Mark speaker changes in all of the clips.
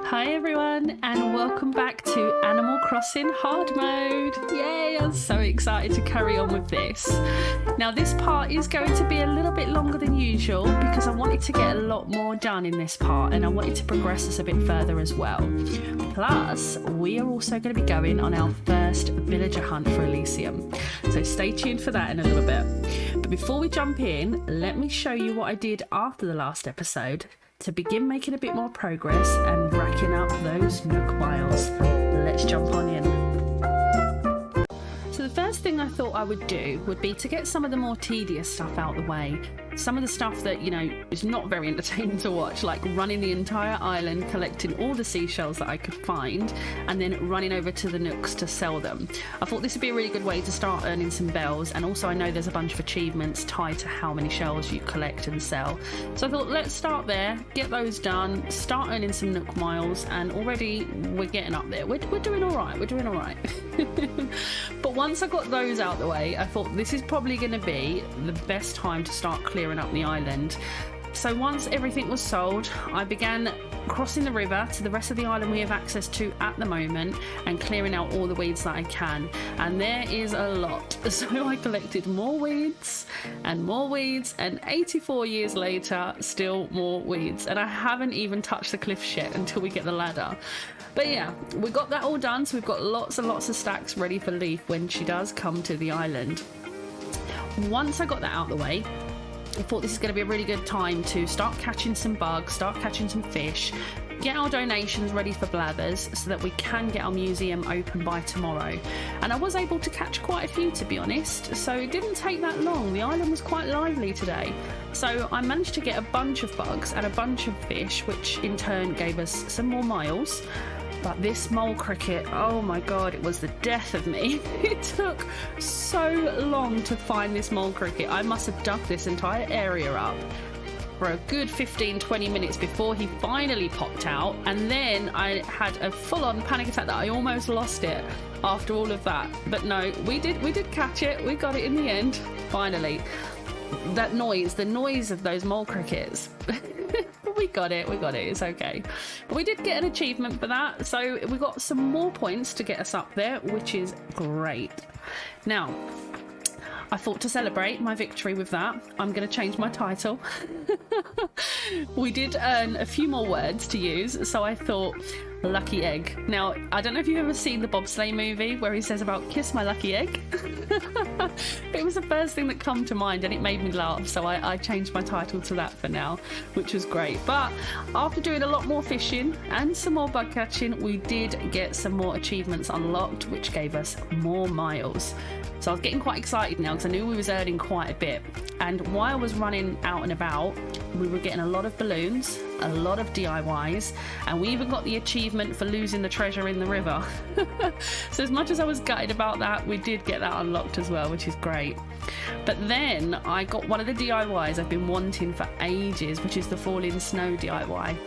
Speaker 1: Hi everyone, and welcome back to Animal Crossing Hard Mode. Yay, I'm so excited to carry on with this. Now this part is going to be a little bit longer than usual because I wanted to get a lot more done in this part and I wanted to progress us a bit further as well. Plus, we are also going to be going on our first villager hunt for Elysium. So stay tuned for that in a little bit. But before we jump in, let me show you what I did after the last episode to begin making a bit more progress and racking up those Nook miles. Let's jump on in. So the first thing I thought I would do would be to get some of the more tedious stuff out the way. Some of the stuff that, you know, is not very entertaining to watch, like running the entire island, collecting all the seashells that I could find, and then running over to the Nooks to sell them. I thought this would be a really good way to start earning some bells, and also I know there's a bunch of achievements tied to how many shells you collect and sell. So I thought, let's start there, get those done, start earning some Nook miles, and already we're getting up there. We're doing all right, we're doing all right. But once I got those out the way, I thought this is probably going to be the best time to start clearing up the island. So once everything was sold, I began crossing the river to the rest of the island we have access to at the moment and clearing out all the weeds that I can, and there is a lot. So I collected more weeds, and 84 years later still more weeds, and I haven't even touched the cliffs yet until we get the ladder. But yeah, we got that all done, so we've got lots and lots of stacks ready for Leaf when she does come to the island. Once I got that out of the way, I thought this is going to be a really good time to start catching some bugs, start catching some fish, get our donations ready for blathers so that we can get our museum open by tomorrow. And I was able to catch quite a few, to be honest, so it didn't take that long. The island was quite lively today. So I managed to get a bunch of bugs and a bunch of fish, which in turn gave us some more miles. But this mole cricket, oh my god, it was the death of me. It took so long to find this mole cricket. I must have dug this entire area up for a good 15-20 minutes before he finally popped out, and then I had a full-on panic attack that I almost lost it after all of that. But no, we did catch it. We got it in the end, finally. That noise, the noise of those mole crickets. We got it, it's okay. But we did get an achievement for that, so we got some more points to get us up there, which is great. Now, I thought to celebrate my victory with that, I'm going to change my title. We did earn a few more words to use, so I thought lucky egg. Now, I don't know if you've ever seen the bobsleigh movie where he says about kiss my lucky egg. It was the first thing that come to mind and it made me laugh, so I changed my title to that for now, which was great. But after doing a lot more fishing and some more bug catching, we did get some more achievements unlocked, which gave us more miles. So I was getting quite excited now because I knew we was earning quite a bit. And while I was running out and about, we were getting a lot of balloons, a lot of DIYs, and we even got the achievement for losing the treasure in the river. So as much as I was gutted about that, we did get that unlocked as well, which is great. But then I got one of the DIYs I've been wanting for ages, which is the falling snow DIY.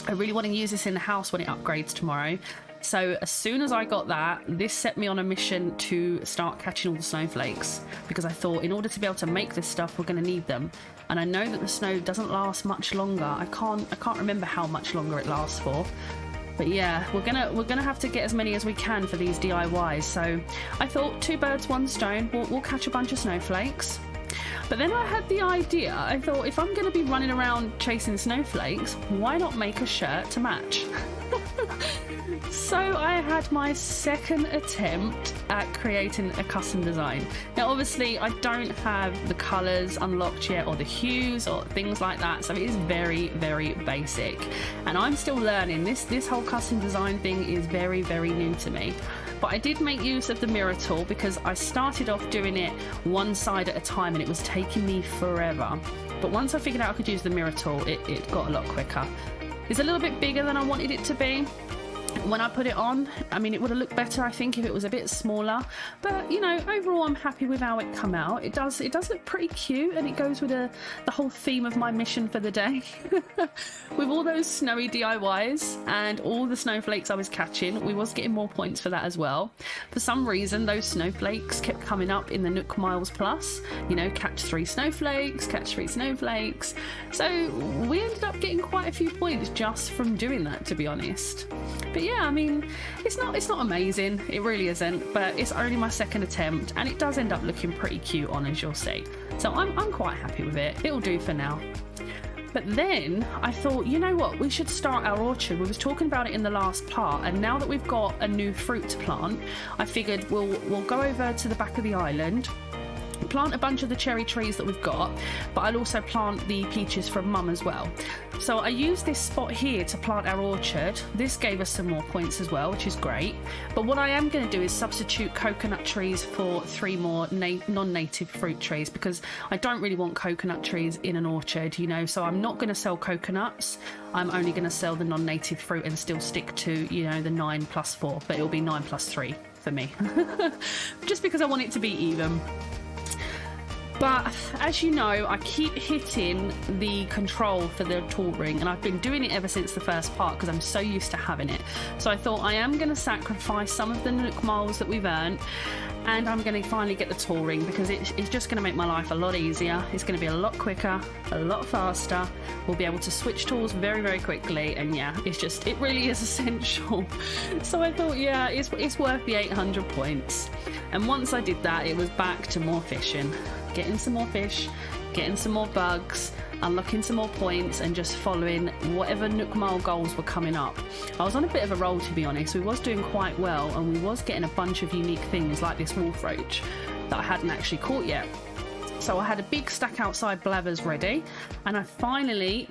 Speaker 1: I really want to use this in the house when it upgrades tomorrow. So as soon as I got that, this set me on a mission to start catching all the snowflakes, because I thought in order to be able to make this stuff, we're going to need them. And I know that the snow doesn't last much longer. I can't remember how much longer it lasts for. But yeah, we're gonna have to get as many as we can for these DIYs. So I thought 2 birds, 1 stone. We'll catch a bunch of snowflakes. But then I had the idea, I thought if I'm going to be running around chasing snowflakes, why not make a shirt to match? So I had my second attempt at creating a custom design. Now obviously I don't have the colours unlocked yet, or the hues or things like that, so it is very, very basic. And I'm still learning. This whole custom design thing is very, very new to me. But I did make use of the mirror tool because I started off doing it one side at a time and it was taking me forever. But once I figured out I could use the mirror tool, it got a lot quicker. It's a little bit bigger than I wanted it to be, When I put it on, I mean, it would have looked better, I think, if it was a bit smaller. But, you know, overall, I'm happy with how it come out. It does look pretty cute, and it goes with the whole theme of my mission for the day. With all those snowy DIYs and all the snowflakes I was catching, we was getting more points for that as well. For some reason, those snowflakes kept coming up in the Nook Miles Plus. You know, catch 3 snowflakes, catch 3 snowflakes. So we ended up getting quite a few points just from doing that, to be honest. But yeah, I mean, it's not amazing, it really isn't, but it's only my second attempt, and it does end up looking pretty cute on, as you'll see. So I'm quite happy with it. It'll do for now. But then I thought, you know what, we should start our orchard. We was talking about it in the last part, and now that we've got a new fruit to plant, I figured we'll go over to the back of the island, plant a bunch of the cherry trees that we've got, but I'll also plant the peaches from Mum as well. So I used this spot here to plant our orchard. This gave us some more points as well, which is great. But what I am going to do is substitute coconut trees for 3 more non-native fruit trees, because I don't really want coconut trees in an orchard, you know, so I'm not going to sell coconuts. I'm only going to sell the non-native fruit and still stick to, you know, the 9+4, but it'll be 9+3 for me. Just because I want it to be even. But as you know, I keep hitting the control for the touring, and I've been doing it ever since the first part because I'm so used to having it. So I thought I am going to sacrifice some of the Nook miles that we've earned, and I'm going to finally get the touring, because it's just going to make my life a lot easier. It's going to be a lot quicker, a lot faster. We'll be able to switch tools very, very quickly, and yeah, it really is essential. So I thought, yeah, it's worth the 800 points. And once I did that, it was back to more fishing. Getting some more fish, getting some more bugs, unlocking some more points, and just following whatever Nook Mile goals were coming up. I was on a bit of a roll, to be honest. We was doing quite well, and we was getting a bunch of unique things like this wolf roach that I hadn't actually caught yet. So I had a big stack outside Blathers ready, and I finally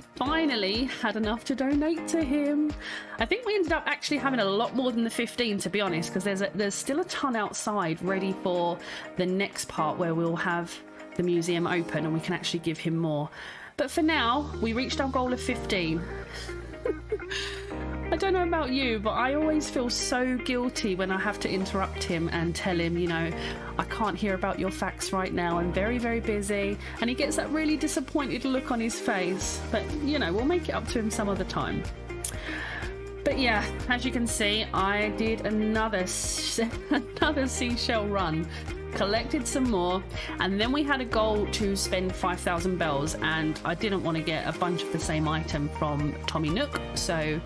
Speaker 1: had enough to donate to him. I think we ended up actually having a lot more than the 15, to be honest, because there's still a ton outside ready for the next part where we'll have the museum open and we can actually give him more. But for now, we reached our goal of 15. I don't know about you, but I always feel so guilty when I have to interrupt him and tell him, you know, I can't hear about your facts right now, I'm very, very busy. And he gets that really disappointed look on his face. But, you know, we'll make it up to him some other time. But yeah, as you can see, I did another seashell run. Collected some more, and then we had a goal to spend 5,000 bells, and I didn't want to get a bunch of the same item from Tommy Nook, so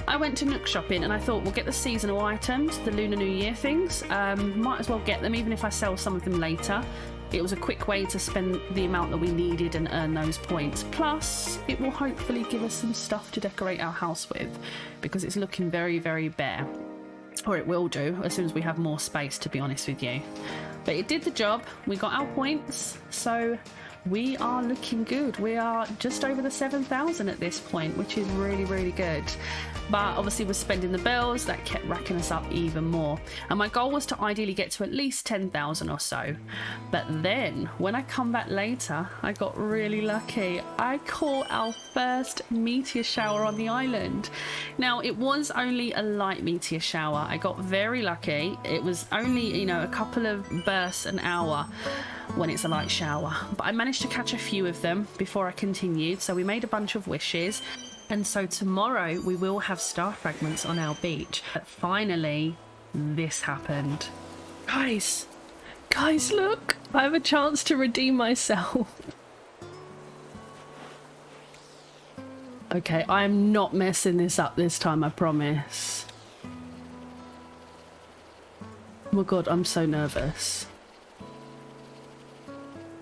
Speaker 1: I went to Nook shopping, and I thought we'll get the seasonal items, the Lunar New Year things. Might as well get them even if I sell some of them later. It was a quick way to spend the amount that we needed and earn those points. Plus, it will hopefully give us some stuff to decorate our house with, because it's looking very, very bare. Or it will do as soon as we have more space, to be honest with you. But it did the job. We got our points, so we are looking good. We are just over the 7,000 at this point, which is really, really good. But obviously we're spending the bells, that kept racking us up even more. And my goal was to ideally get to at least 10,000 or so. But then when I come back later, I got really lucky. I caught our first meteor shower on the island. Now, it was only a light meteor shower. I got very lucky. It was only, you know, a couple of bursts an hour when it's a light shower. But I managed to catch a few of them before I continued. So we made a bunch of wishes. And so tomorrow we will have star fragments on our beach. But finally, this happened. Guys, look! I have a chance to redeem myself. Okay, I'm not messing this up this time, I promise. Oh my god, I'm so nervous.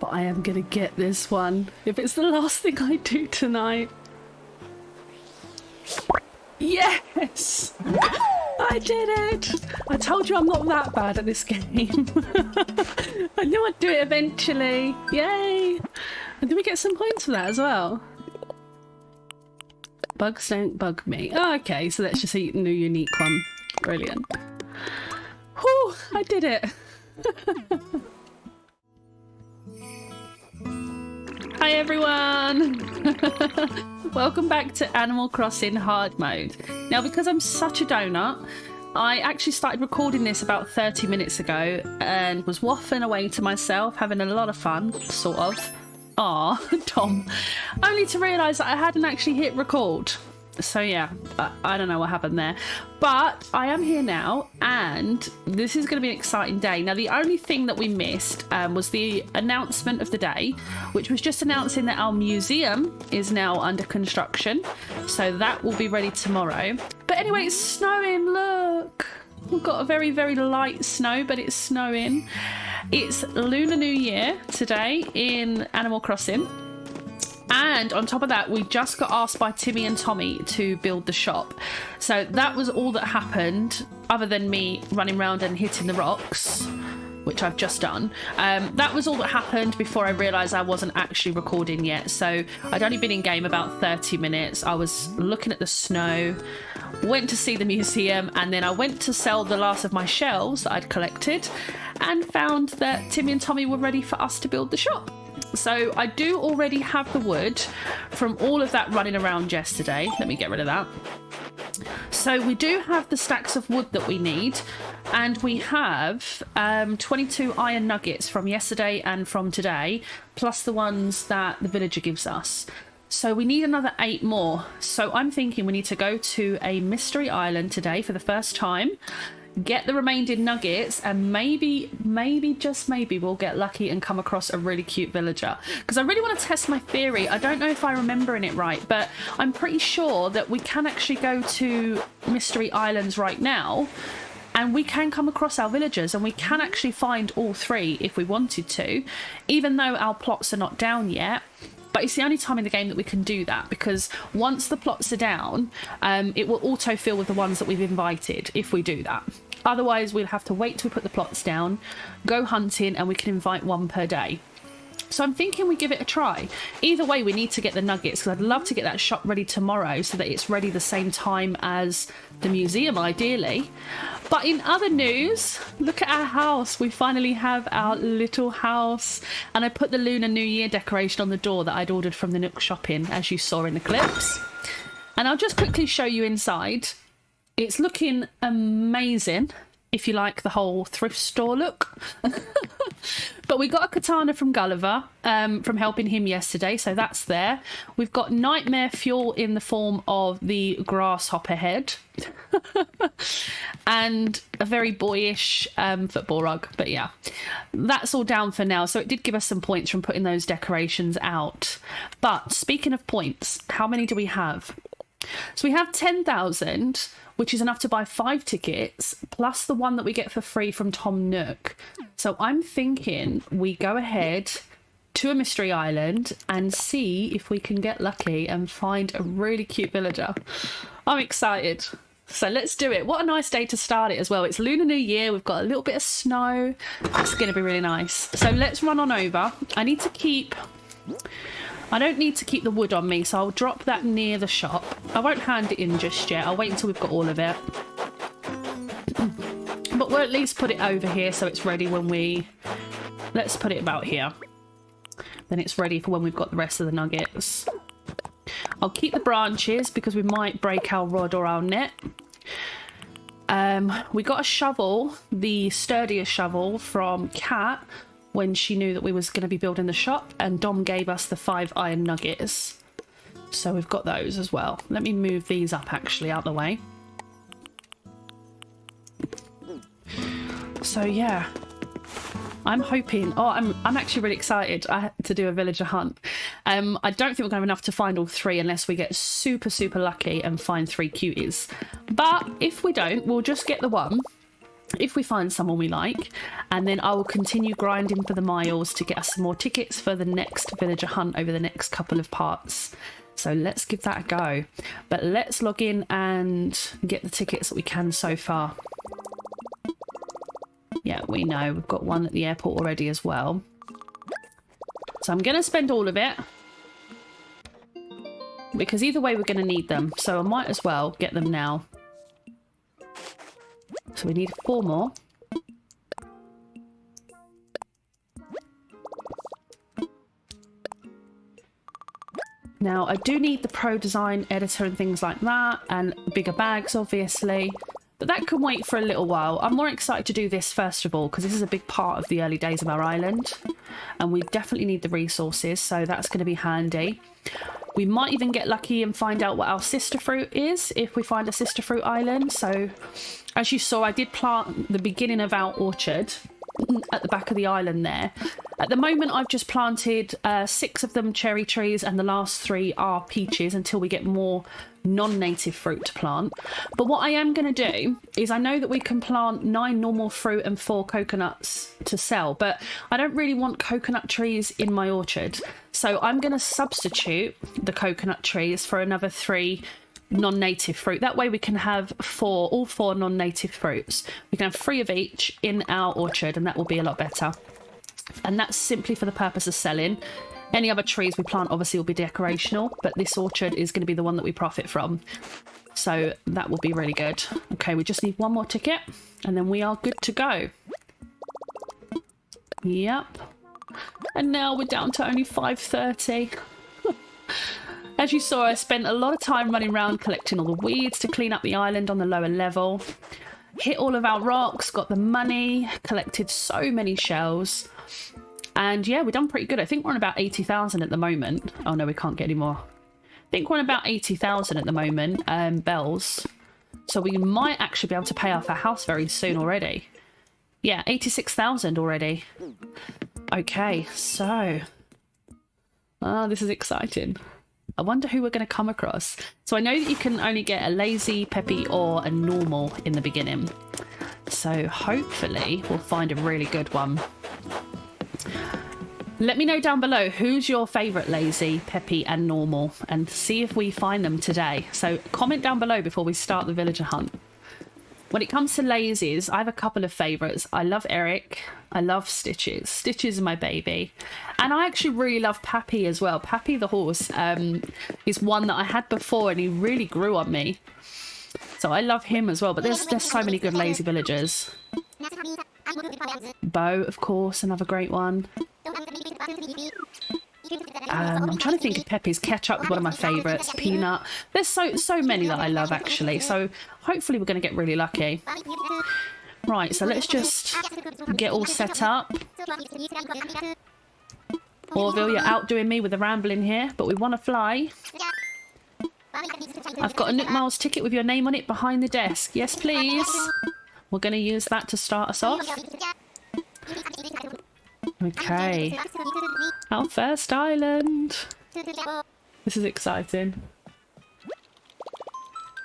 Speaker 1: But I am gonna get this one, if it's the last thing I do tonight. Yes! I did it! I told you I'm not that bad at this game. I knew I'd do it eventually. Yay! And did we get some points for that as well? Bugs don't bug me. Oh, okay, so let's just eat a new unique one. Brilliant. Whew, I did it. Hi everyone! Welcome back to Animal Crossing Hard Mode. Now, because I'm such a donut, I actually started recording this about 30 minutes ago and was waffling away to myself, having a lot of fun, sort of. Aw, Tom. Only to realise that I hadn't actually hit record. So yeah, I don't know what happened there. But I am here now, and this is going to be an exciting day. Now, the only thing that we missed was the announcement of the day, which was just announcing that our museum is now under construction. So that will be ready tomorrow. But anyway, it's snowing, look. We've got a very, very light snow, but it's snowing. It's Lunar New Year today in Animal Crossing. And on top of that, we just got asked by Timmy and Tommy to build the shop. So that was all that happened, other than me running around and hitting the rocks, which I've just done. That was all that happened before I realised I wasn't actually recording yet. So I'd only been in game about 30 minutes. I was looking at the snow, went to see the museum, and then I went to sell the last of my shells that I'd collected and found that Timmy and Tommy were ready for us to build the shop. So I do already have the wood from all of that running around yesterday. Let me get rid of that. So we do have the stacks of wood that we need, and we have 22 iron nuggets from yesterday and from today, plus the ones that the villager gives us. So we need another 8 more. So I'm thinking we need to go to a mystery island today for the first time, get the remaining nuggets, and maybe, just maybe, we'll get lucky and come across a really cute villager. Because I really want to test my theory. I don't know if I'm remembering it right, but I'm pretty sure that we can actually go to mystery islands right now, and we can come across our villagers, and we can actually find all 3 if we wanted to, even though our plots are not down yet. But it's the only time in the game that we can do that, because once the plots are down, it will auto-fill with the ones that we've invited if we do that. Otherwise, we'll have to wait till we put the plots down, go hunting, and we can invite 1 per day. So I'm thinking we give it a try. Either way, we need to get the nuggets, because I'd love to get that shop ready tomorrow so that it's ready the same time as the museum, ideally. But in other news, look at our house. We finally have our little house. And I put the Lunar New Year decoration on the door that I'd ordered from the Nook Shopping, as you saw in the clips. And I'll just quickly show you inside. It's looking amazing, if you like the whole thrift store look. But we got a katana from Gulliver from helping him yesterday, so that's there. We've got nightmare fuel in the form of the grasshopper head. And a very boyish football rug. But yeah, that's all down for now. So it did give us some points from putting those decorations out. But speaking of points, how many do we have? So we have 10,000, which is enough to buy 5 tickets, plus the one that we get for free from Tom Nook. So I'm thinking we go ahead to a mystery island and see if we can get lucky and find a really cute villager. I'm excited. So let's do it. What a nice day to start it as well. It's Lunar New Year. We've got a little bit of snow. It's going to be really nice. So let's run on over. I don't need to keep the wood on me, so I'll drop that near the shop. I won't hand it in just yet. I'll wait until we've got all of it. But we'll at least put it over here so it's ready when we... Let's put it about here. Then it's ready for when we've got the rest of the nuggets. I'll keep the branches because we might break our rod or our net. We got a shovel, the sturdier shovel from Kat, when she knew that we was going to be building the shop, and Dom gave us the 5 iron nuggets. So we've got those as well. Let me move these up actually out the way. So yeah, I'm hoping, I'm actually really excited to do a villager hunt. I don't think we're going to have enough to find all 3 unless we get super, super lucky and find 3 cuties. But if we don't, we'll just get the one. If we find someone we like, and then I will continue grinding for the miles to get us some more tickets for the next villager hunt over the next couple of parts. So let's give that a go. But let's log in and get the tickets that we can so far. Yeah, we know we've got one at the airport already as well. So I'm going to spend all of it, because either way we're going to need them. So I might as well get them now. So we need 4 more. Now, I do need the Pro Design editor and things like that, and bigger bags, obviously. But that can wait for a little while. I'm more excited to do this first of all, because this is a big part of the early days of our island. And we definitely need the resources, so that's going to be handy. We might even get lucky and find out what our sister fruit is, if we find a sister fruit island. So, as you saw, I did plant the beginning of our orchard at the back of the island there. At the moment, I've just planted 6 of them cherry trees, and the last 3 are peaches until we get more non-native fruit to plant. But what I am going to do is, I know that we can plant 9 normal fruit and 4 coconuts to sell, but I don't really want coconut trees in my orchard. So I'm going to substitute the coconut trees for another 3 non-native fruit. That way we can have all 4 non-native fruits. We can have 3 of each in our orchard, and that will be a lot better. And that's simply for the purpose of selling. Any other trees we plant obviously will be decorational, but this orchard is going to be the one that we profit from. So that will be really good. Okay, we just need 1 more ticket and then we are good to go. Yep. And now we're down to only 5:30. As you saw, I spent a lot of time running around collecting all the weeds to clean up the island on the lower level. Hit all of our rocks, got the money, collected so many shells. And yeah, we've done pretty good. I think we're on about 80,000 at the moment. Oh no, we can't get any more. I think we're on about 80,000 at the moment, bells. So we might actually be able to pay off our house very soon already. Yeah, 86,000 already. Okay, so... oh, this is exciting. I wonder who we're going to come across. So I know that you can only get a lazy, peppy, or a normal in the beginning. So hopefully we'll find a really good one. Let me know down below who's your favourite lazy, peppy and normal, and see if we find them today. So comment down below before we start the villager hunt. When it comes to lazies, I have a couple of favourites. I love Eric. I love Stitches. Stitches is my baby. And I actually really love Pappy as well. Pappy the horse is one that I had before and he really grew on me. So I love him as well. But there's so many good lazy villagers. Bo, of course, another great one. I'm trying to think if Peppy's Ketchup is one of my favourites. Peanut. There's so many that I love actually. So hopefully we're going to get really lucky. Right, so let's just get all set up. Orville, you're outdoing me with the rambling here, but we want to fly. I've got a Nook Miles ticket with your name on it behind the desk. Yes, please. We're going to use that to start us off. Okay. Our first island. This is exciting.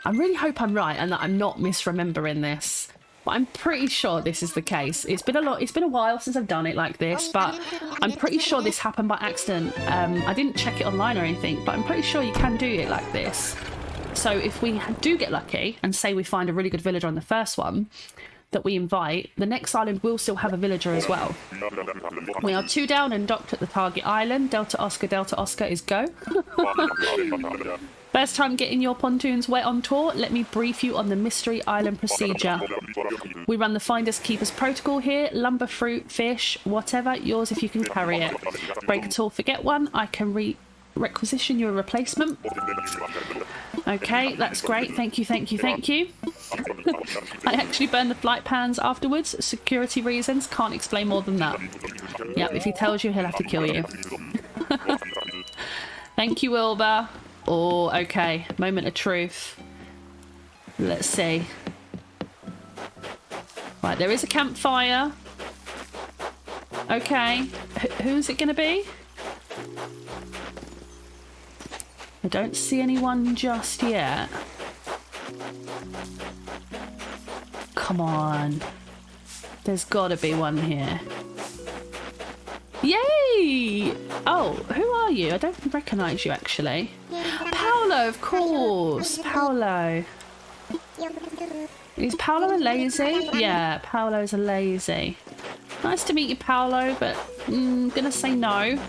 Speaker 1: I really hope I'm right and that I'm not misremembering this. But I'm pretty sure this is the case. It's been a while since I've done it like this, but I'm pretty sure this happened by accident. I didn't check it online or anything, but I'm pretty sure you can do it like this. So if we do get lucky and say we find a really good villager on the first one that we invite, the next island will still have a villager as well. We are 2 down and docked at the target island. Delta Oscar is go. First time getting your pontoons wet on tour, let me brief you on the mystery island procedure. We run the finders keepers protocol here. Lumber, fruit, fish, whatever, yours if you can carry it. Break a tool, forget one, I can requisition you a replacement. Okay, that's great. Thank you. I actually burned the flight pans afterwards. Security reasons, can't explain more than that. Yep, if he tells you, he'll have to kill you. Thank you, Wilbur. Oh, okay. Moment of truth. Let's see. Right, there is a campfire. Okay. Who's it going to be? I don't see anyone just yet. Come on. There's got to be one here. Yay! Oh, who are you? I don't recognise you, actually. Paolo, of course. Paolo. Is Paolo a lazy? Yeah, Paolo's a lazy. Nice to meet you, Paolo, but I'm going to say no.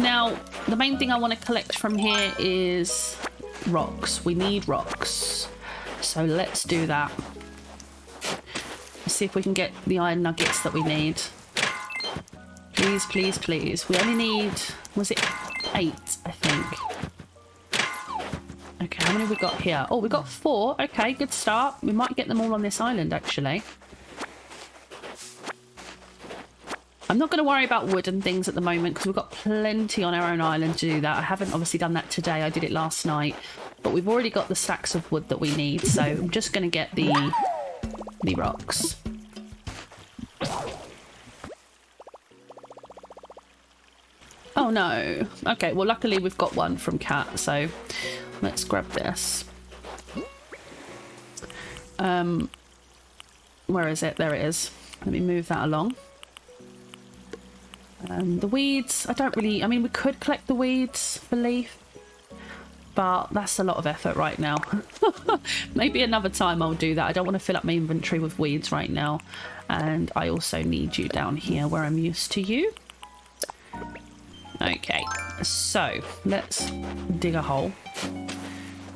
Speaker 1: Now, the main thing I want to collect from here is rocks. We need rocks. So let's do that. Let's see if we can get the iron nuggets that we need. Please, please, please. We only need, was it 8? I think. Okay, how many have we got here? Oh, we got 4. Okay, good start. We might get them all on this island, actually. I'm not going to worry about wood and things at the moment because we've got plenty on our own island to do that. I haven't obviously done that today. I did it last night. But we've already got the stacks of wood that we need. So I'm just going to get the rocks. Oh no. Okay, well luckily we've got one from Cat, so let's grab this. Where is it? There it is. Let me move that along. The weeds, I mean we could collect the weeds for leaf, but that's a lot of effort right now. Maybe another time I'll do that. I don't want to fill up my inventory with weeds right now. And I also need you down here where I'm used to you. Okay, so let's dig a hole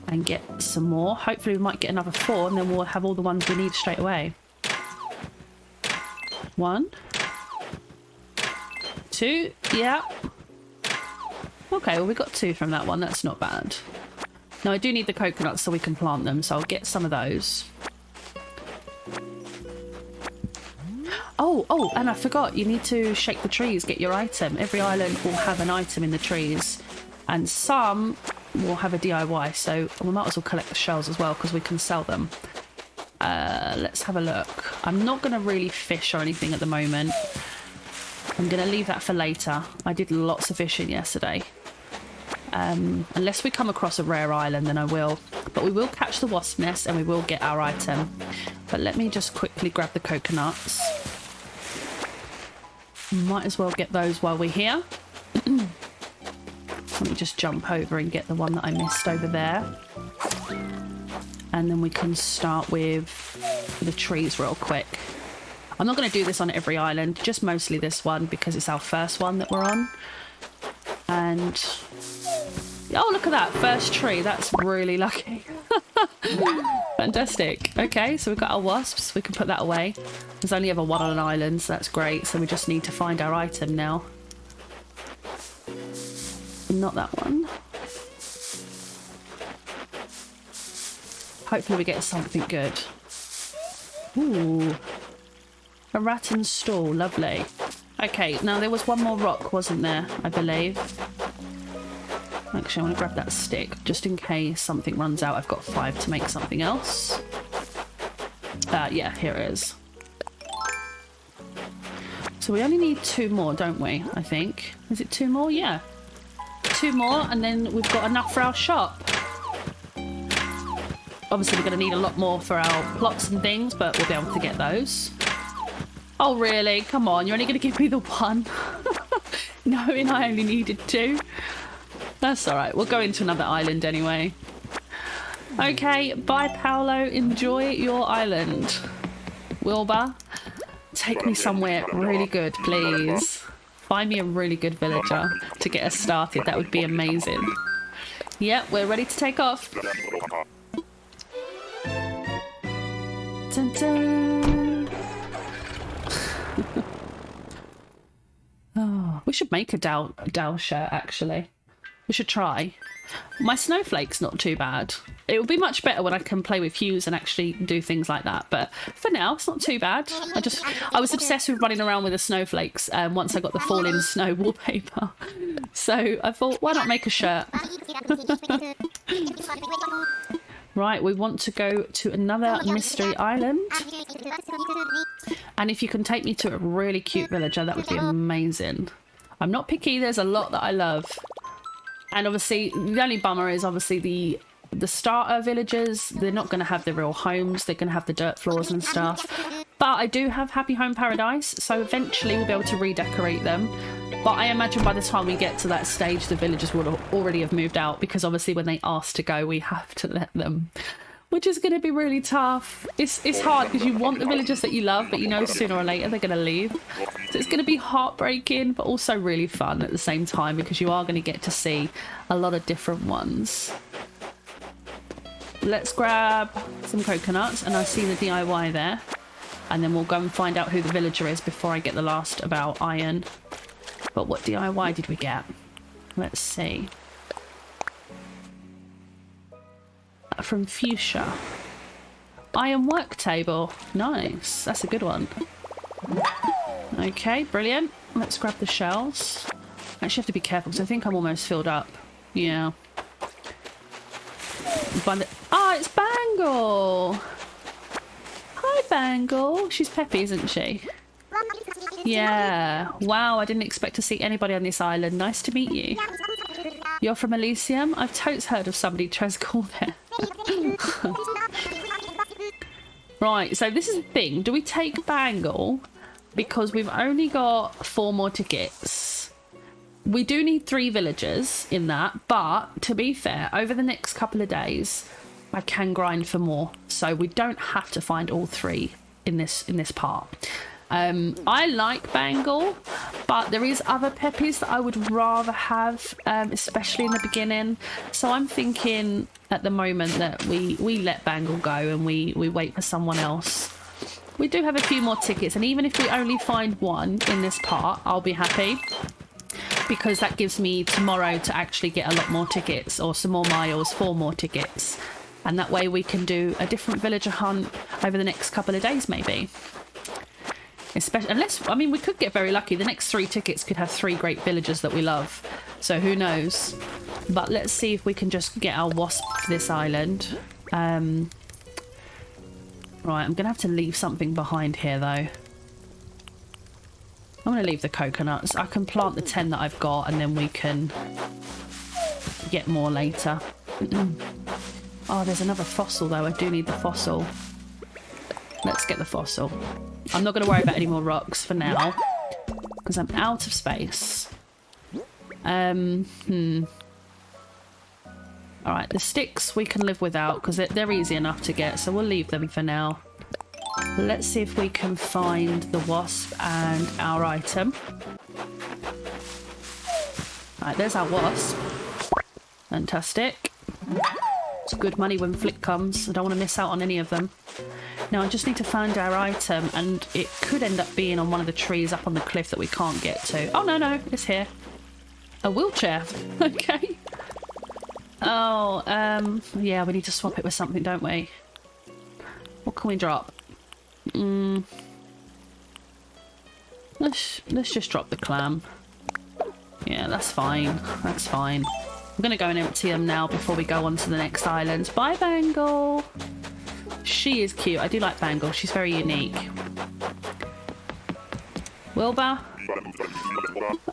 Speaker 1: and get some more. Hopefully we might get another 4 and then we'll have all the ones we need straight away. 1, 2, yeah. Okay, well we got 2 from that one. That's not bad. Now I do need the coconuts so we can plant them, so I'll get some of those. Oh, and I forgot, you need to shake the trees, get your item. Every island will have an item in the trees, and some will have a DIY, so we might as well collect the shells as well because we can sell them. Let's have a look. I'm not going to really fish or anything at the moment. I'm going to leave that for later. I did lots of fishing yesterday. Unless we come across a rare island, then I will. But we will catch the wasp nest and we will get our item. But let me just quickly grab the coconuts. Might as well get those while we're here. Let me just jump over and get the one that I missed over there. And then we can start with the trees real quick. I'm not going to do this on every island, just mostly this one because it's our first one that we're on. And oh, look at that first tree. That's really lucky. Fantastic. Okay, so we've got our wasps. We can put that away. There's only ever one on an island, so that's great. So we just need to find our item now. Not that one. Hopefully we get something good. Ooh. A rattan stall. Lovely. Okay, now there was one more rock, wasn't there? I believe. Actually, I want to grab that stick just in case something runs out. I've got 5 to make something else. Yeah, here it is. So we only need 2 more, don't we? I think. Is it 2 more? Yeah. 2 more, and then we've got enough for our shop. Obviously, we're going to need a lot more for our plots and things, but we'll be able to get those. Oh, really? Come on, you're only going to give me the 1? Knowing I only needed 2. That's all right. We'll go into another island anyway. Okay, bye, Paolo. Enjoy your island. Wilbur, take me somewhere really good, please. Find me a really good villager to get us started. That would be amazing. Yep, we're ready to take off. Dun, dun. Oh, we should make a Dal shirt, actually. We should try. My snowflake's not too bad. It will be much better when I can play with hues and actually do things like that. But for now, it's not too bad. I was obsessed with running around with the snowflakes once I got the falling snow wallpaper. So I thought, why not make a shirt? Right, we want to go to another mystery island. And if you can take me to a really cute villager, that would be amazing. I'm not picky, there's a lot that I love. And obviously, the only bummer is obviously the starter villagers. They're not going to have the real homes. They're going to have the dirt floors and stuff. But I do have Happy Home Paradise, so eventually we'll be able to redecorate them. But I imagine by the time we get to that stage, the villagers would already have moved out, because obviously when they ask to go, we have to let them, which is going to be really tough. It's hard because you want the villagers that you love, but you know sooner or later they're going to leave. So it's going to be heartbreaking, but also really fun at the same time, because you are going to get to see a lot of different ones. Let's grab some coconuts, and I see the DIY there. And then we'll go and find out who the villager is before I get the last about iron. But what DIY did we get? Let's see. from Fuchsia. Iron work table. Nice. That's a good one. Okay, brilliant. Let's grab the shells. I actually have to be careful because I think I'm almost filled up. Yeah. Ah, it's Bangle! Hi, Bangle. She's peppy, isn't she? Yeah. Wow, I didn't expect to see anybody on this island. Nice to meet you. You're from Elysium? I've totes heard of somebody who tries to call there. Right, so this is the thing. Do we take Bangle? Because we've only got 4 more tickets. We do need 3 villagers in that, but to be fair, over the next couple of days, I can grind for more. So we don't have to find all 3 in this part. I like Bangle, but there is other peppies that I would rather have, especially in the beginning. So I'm thinking at the moment that we let Bangle go and we wait for someone else. We do have a few more tickets, and even if we only find 1 in this part, I'll be happy, because that gives me tomorrow to actually get a lot more tickets, or some more miles, 4 more tickets, and that way we can do a different villager hunt over the next couple of days maybe. Especially, unless, I mean, we could get very lucky. The next 3 tickets could have 3 great villagers that we love. So who knows? But let's see if we can just get our wasp for this island. Right, I'm going to have to leave something behind here, though. I'm going to leave the coconuts. I can plant the 10 that I've got, and then we can get more later. Oh, there's another fossil, though. I do need the fossil. Let's get the fossil. I'm not going to worry about any more rocks for now, because I'm out of space. Alright, the sticks we can live without, because they're easy enough to get, so we'll leave them for now. Let's see if we can find the wasp and our item. Alright, there's our wasp. Fantastic. It's good money when Flick comes. I don't want to miss out on any of them. Now I just need to find our item, and it could end up being on one of the trees up on the cliff that we can't get to. Oh, no, it's here. A wheelchair. Okay. Oh, yeah, we need to swap it with something, don't we? What can we drop? Let's just drop the clam. Yeah, that's fine. That's fine. I'm going to go and empty them now before we go on to the next island. Bye, Bangle. She is cute. I do like Bangle. She's very unique. Wilbur?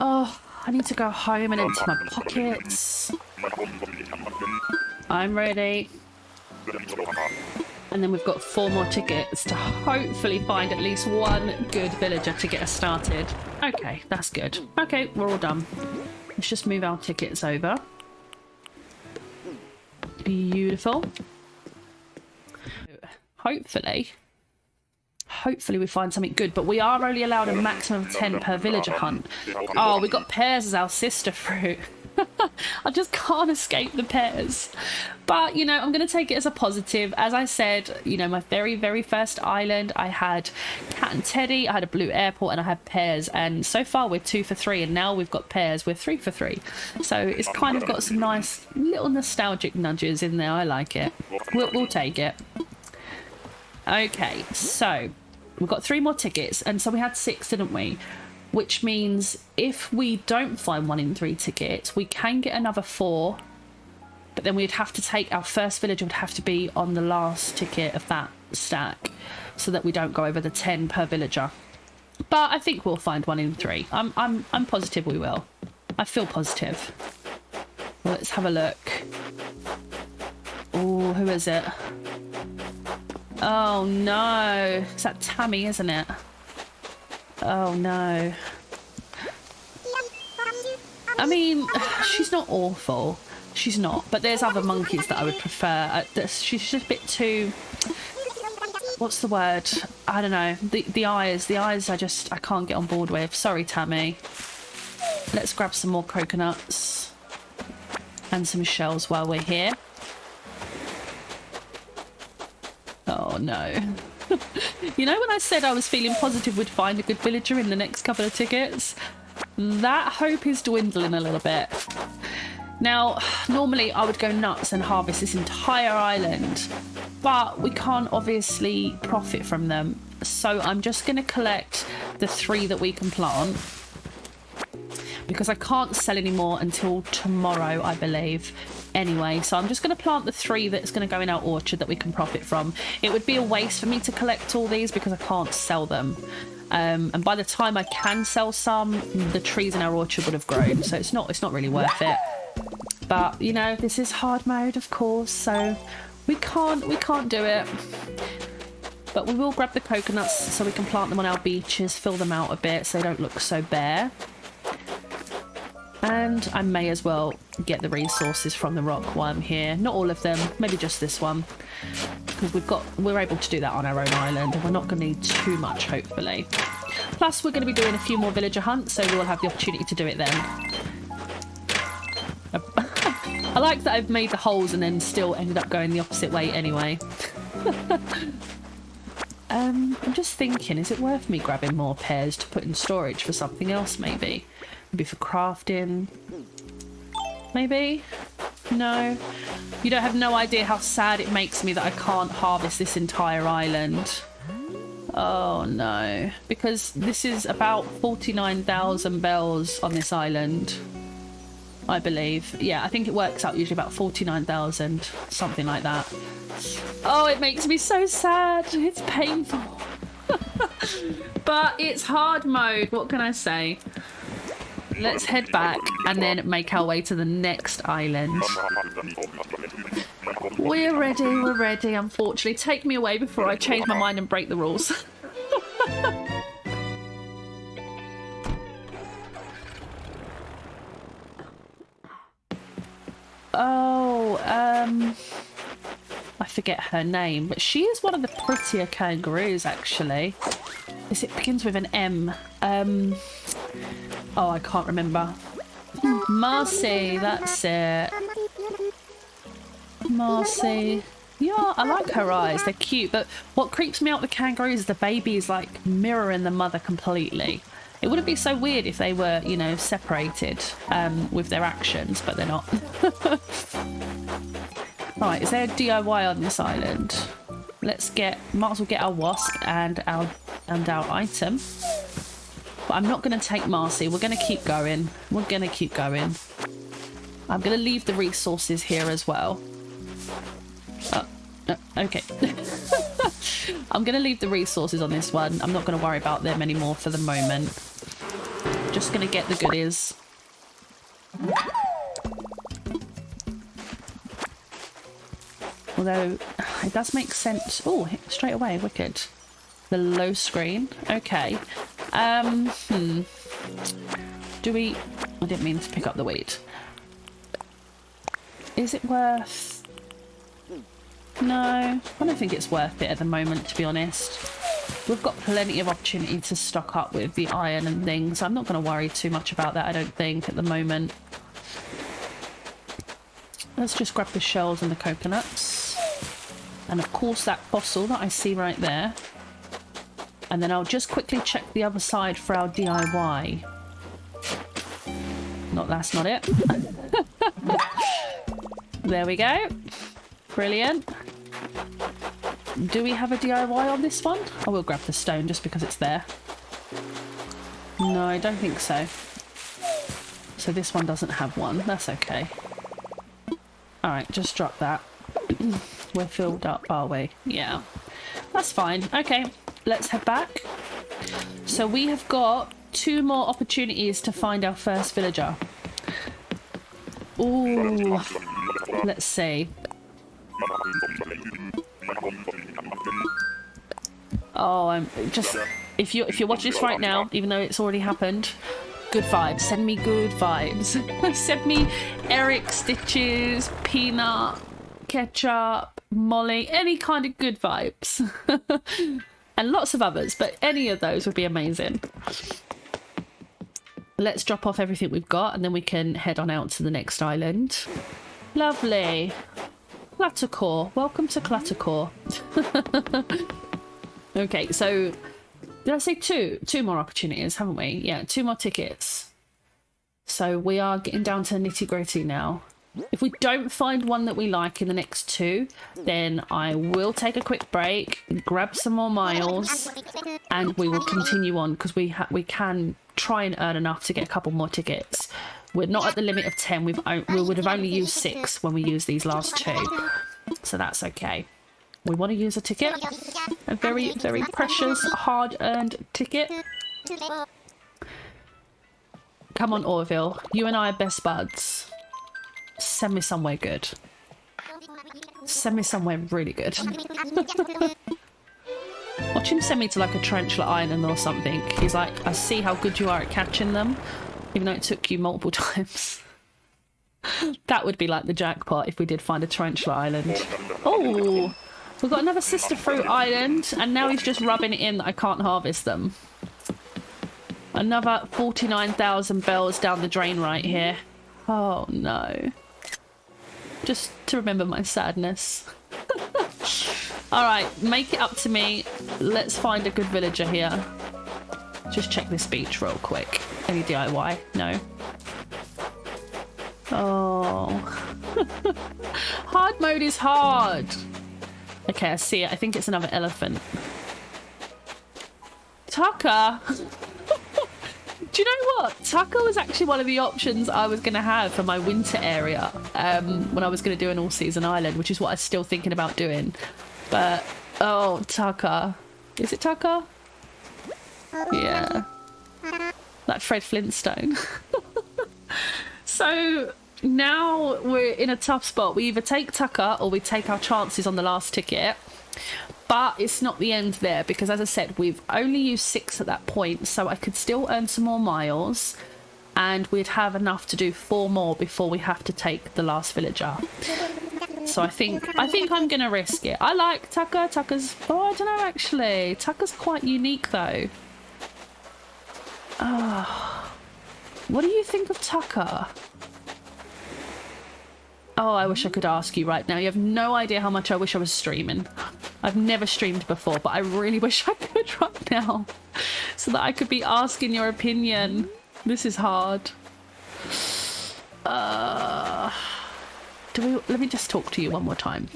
Speaker 1: Oh, I need to go home and empty my pockets. I'm ready. And then we've got 4 more tickets to hopefully find at least 1 good villager to get us started. Okay, that's good. Okay, we're all done. Let's just move our tickets over. Beautiful. Hopefully we find something good, but we are only allowed a maximum of 10 per villager hunt. Oh, we got pears as our sister fruit. I just can't escape the pears. But, you know, I'm going to take it as a positive. As I said, you know, my very, very first island, I had Cat and Teddy, I had a blue airport, and I had pears. And so far we're 2 for 3, and now we've got pears, we're 3 for 3. So it's kind of got some nice little nostalgic nudges in there. I like it. We'll take it. Okay, so we've got 3 more tickets, and so we had 6, didn't we? Which means if we don't find 1 in 3 tickets, we can get another 4, but then we'd have to take our first villager would have to be on the last ticket of that stack, so that we don't go over the 10 per villager. But I think we'll find 1 in 3. I'm positive we will. I feel positive. Well, let's have a look. Oh, who is it? Oh no, it's that Tammy, isn't it? Oh no. I mean, she's not awful. She's not, but there's other monkeys that I would prefer. She's just a bit too... What's the word? I don't know. The eyes I can't get on board with. Sorry, Tammy. Let's grab some more coconuts and some shells while we're here. Oh no. You know when I said I was feeling positive we'd find a good villager in the next couple of tickets? That hope is dwindling a little bit. Now, normally I would go nuts and harvest this entire island, but we can't obviously profit from them. So I'm just going to collect the 3 that we can plant, because I can't sell any more until tomorrow, I believe. Anyway, so I'm just going to plant the 3 that's going to go in our orchard that we can profit from. It would be a waste for me to collect all these because I can't sell them. And by the time I can sell some, the trees in our orchard would have grown. So it's not really worth it. But, you know, this is hard mode, of course, so we can't do it. But we will grab the coconuts so we can plant them on our beaches, fill them out a bit so they don't look so bare. And I may as well get the resources from the rock while I'm here. Not all of them, maybe just this one. Because we're able to do that on our own island, and we're not going to need too much, hopefully. Plus, we're going to be doing a few more villager hunts, so we'll have the opportunity to do it then. I like that I've made the holes and then still ended up going the opposite way anyway. I'm just thinking, is it worth me grabbing more pears to put in storage for something else, maybe? Maybe for crafting? Maybe? No? You don't have no idea how sad it makes me that I can't harvest this entire island. Oh no. Because this is about 49,000 bells on this island, I believe. Yeah, I think it works out usually about 49,000, something like that. Oh, it makes me so sad. It's painful. But it's hard mode, what can I say? Let's head back and then make our way to the next island. We're ready, unfortunately. Take me away before I change my mind and break the rules. Oh, I forget her name, but she is one of the prettier kangaroos, actually. It begins with an M. Oh, I can't remember. Marcy, that's it. Marcy. Yeah, I like her eyes. They're cute. But what creeps me out with kangaroos is the baby is like mirroring the mother completely. It wouldn't be so weird if they were, you know, separated with their actions, but they're not. Right, is there a DIY on this island? Let's might as well get our wasp and our item. But I'm not going to take Marcy. We're going to keep going. I'm going to leave the resources here as well. No, okay. I'm going to leave the resources on this one. I'm not going to worry about them anymore for the moment. Just going to get the goodies. Although, it does make sense. Oh, straight away, wicked. The low screen. Okay. Do we... I didn't mean to pick up the wheat. Is it worth... No, I don't think it's worth it at the moment, to be honest. We've got plenty of opportunity to stock up with the iron and things. I'm not going to worry too much about that, I don't think, at the moment. Let's just grab the shells and the coconuts. And of course that fossil that I see right there. And then I'll just quickly check the other side for our DIY. That's not it. There we go. Brilliant. Do we have a DIY on this one? I will grab the stone just because it's there. No, I don't think so. So this one doesn't have one. That's okay. Alright, just drop that. We're filled up, are we? Yeah. That's fine. Okay, let's head back. So we have got 2 more opportunities to find our first villager. Ooh. Let's see. Oh, I'm just... If you're watching this right now, even though it's already happened, good vibes. Send me good vibes. Send me Eric, Stitches, Peanut, Ketchup, Molly, any kind of good vibes. And lots of others, but any of those would be amazing. Let's drop off everything we've got and then we can head on out to the next island. Lovely. Cluttercore. Welcome to Cluttercore. Okay, so did I say 2? 2 more opportunities, haven't we? Yeah, 2 more tickets. So we are getting down to nitty-gritty now. If we don't find one that we like in the next 2, then I will take a quick break, grab some more miles, and we will continue on because we can try and earn enough to get a couple more tickets. We're not at the limit of 10. We would have only used 6 when we used these last 2, so that's okay. We want to use a ticket, a very, very precious, hard-earned ticket. Come on, Orville. You and I are best buds. Send me somewhere good. Send me somewhere really good. Watch him send me to like a tarantula island or something. He's like, I see how good you are at catching them, even though it took you multiple times. That would be like the jackpot if we did find a tarantula island. Oh, we've got another sister fruit island, and now he's just rubbing it in that I can't harvest them. Another 49,000 bells down the drain right here. Oh no. Just to remember my sadness. Alright, make it up to me. Let's find a good villager here. Just check this beach real quick. Any DIY? No. Oh. Hard mode is hard. Okay, I see it. I think it's another elephant. Tucker! Do you know what? Tucker was actually one of the options I was going to have for my winter area when I was going to do an all-season island, which is what I'm still thinking about doing. But, oh, Tucker. Is it Tucker? Yeah. Like Fred Flintstone. So now we're in a tough spot. We either take Tucker or we take our chances on the last ticket. But it's not the end there because, as I said, we've only used 6 at that point, so I could still earn some more miles and we'd have enough to do 4 more before we have to take the last villager. So I think I'm going to risk it. I like Tucker. Tucker's... Oh, I don't know, actually. Tucker's quite unique, though. Oh. What do you think of Tucker? Oh, I wish I could ask you right now. You have no idea how much I wish I was streaming. I've never streamed before, but I really wish I could right now so that I could be asking your opinion. This is hard. Let me just talk to you one more time.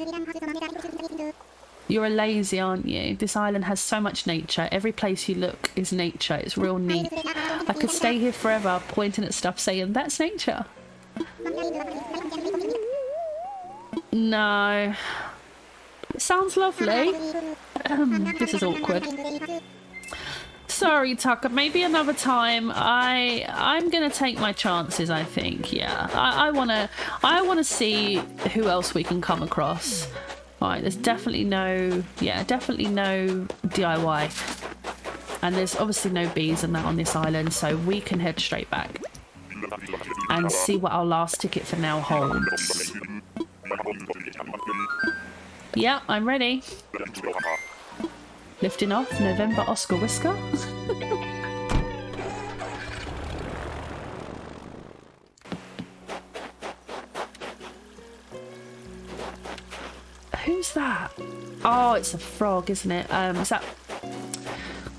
Speaker 1: You're a lazy, aren't you? This island has so much nature. Every place you look is nature. It's real neat. I could stay here forever pointing at stuff saying, that's nature. No. It sounds lovely. This is awkward. Sorry, Tucker. Maybe another time. I'm gonna take my chances. I think. Yeah. I wanna see who else we can come across. Right. There's definitely no. Yeah. Definitely no DIY. And there's obviously no bees and that on this island, so we can head straight back and see what our last ticket for now holds. Yeah, I'm ready. Lifting off, November Oscar Whisker. Who's that? Oh, it's a frog, isn't it? Is that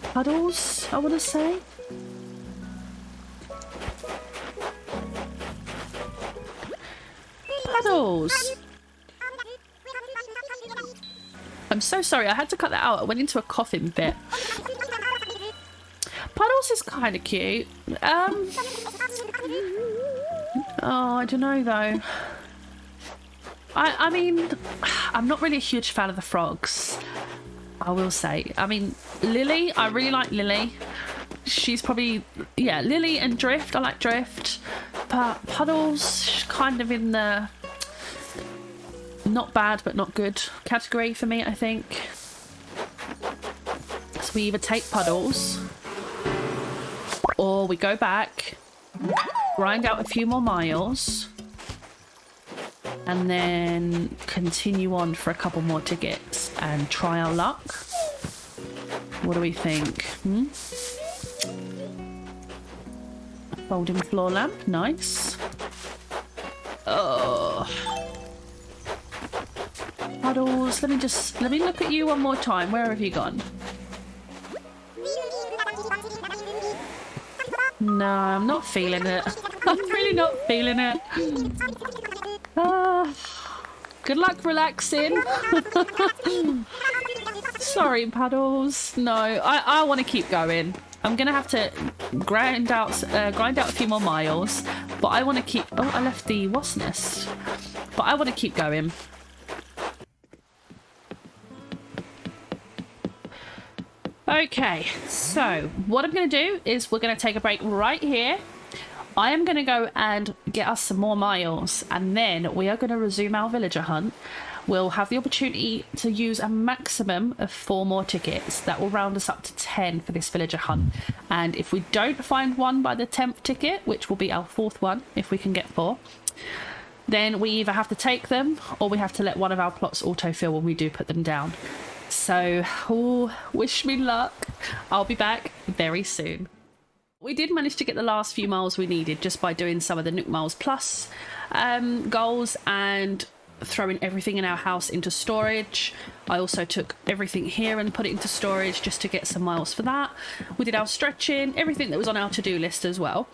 Speaker 1: Puddles, I want to say? Puddles! I'm so sorry, I had to cut that out. I went into a coughing fit. Puddles is kind of cute. Oh, I don't know though. I mean, I'm not really a huge fan of the frogs, I will say. I mean, Lily, I really like Lily. She's probably, yeah, Lily and Drift. I like Drift. But Puddles, she's kind of in the not bad but not good category for me, I think. So we either take Puddles or we go back, grind out a few more miles, and then continue on for a couple more tickets and try our luck. What do we think? Folding floor lamp, nice. Oh. Puddles, let me look at you one more time. Where have you gone? No, I'm not feeling it. I'm really not feeling it. Good luck relaxing. Sorry, Paddles. No, I want to keep going. I'm gonna have to grind out a few more miles, but I want to keep. Oh, I left the wasp nest, but I want to keep going. Okay, so what I'm going to do is we're going to take a break right here. I am going to go and get us some more miles, and then we are going to resume our villager hunt. We'll have the opportunity to use a maximum of 4 more tickets. That will round us up to 10 for this villager hunt. And if we don't find one by the 10th ticket, which will be our 4th one if we can get 4, then we either have to take them or we have to let one of our plots autofill when we do put them down. So, wish me luck. I'll be back very soon. We did manage to get the last few miles we needed just by doing some of the Nook Miles Plus goals and throwing everything in our house into storage. I also took everything here and put it into storage just to get some miles for that. We did our stretching, everything that was on our to-do list as well.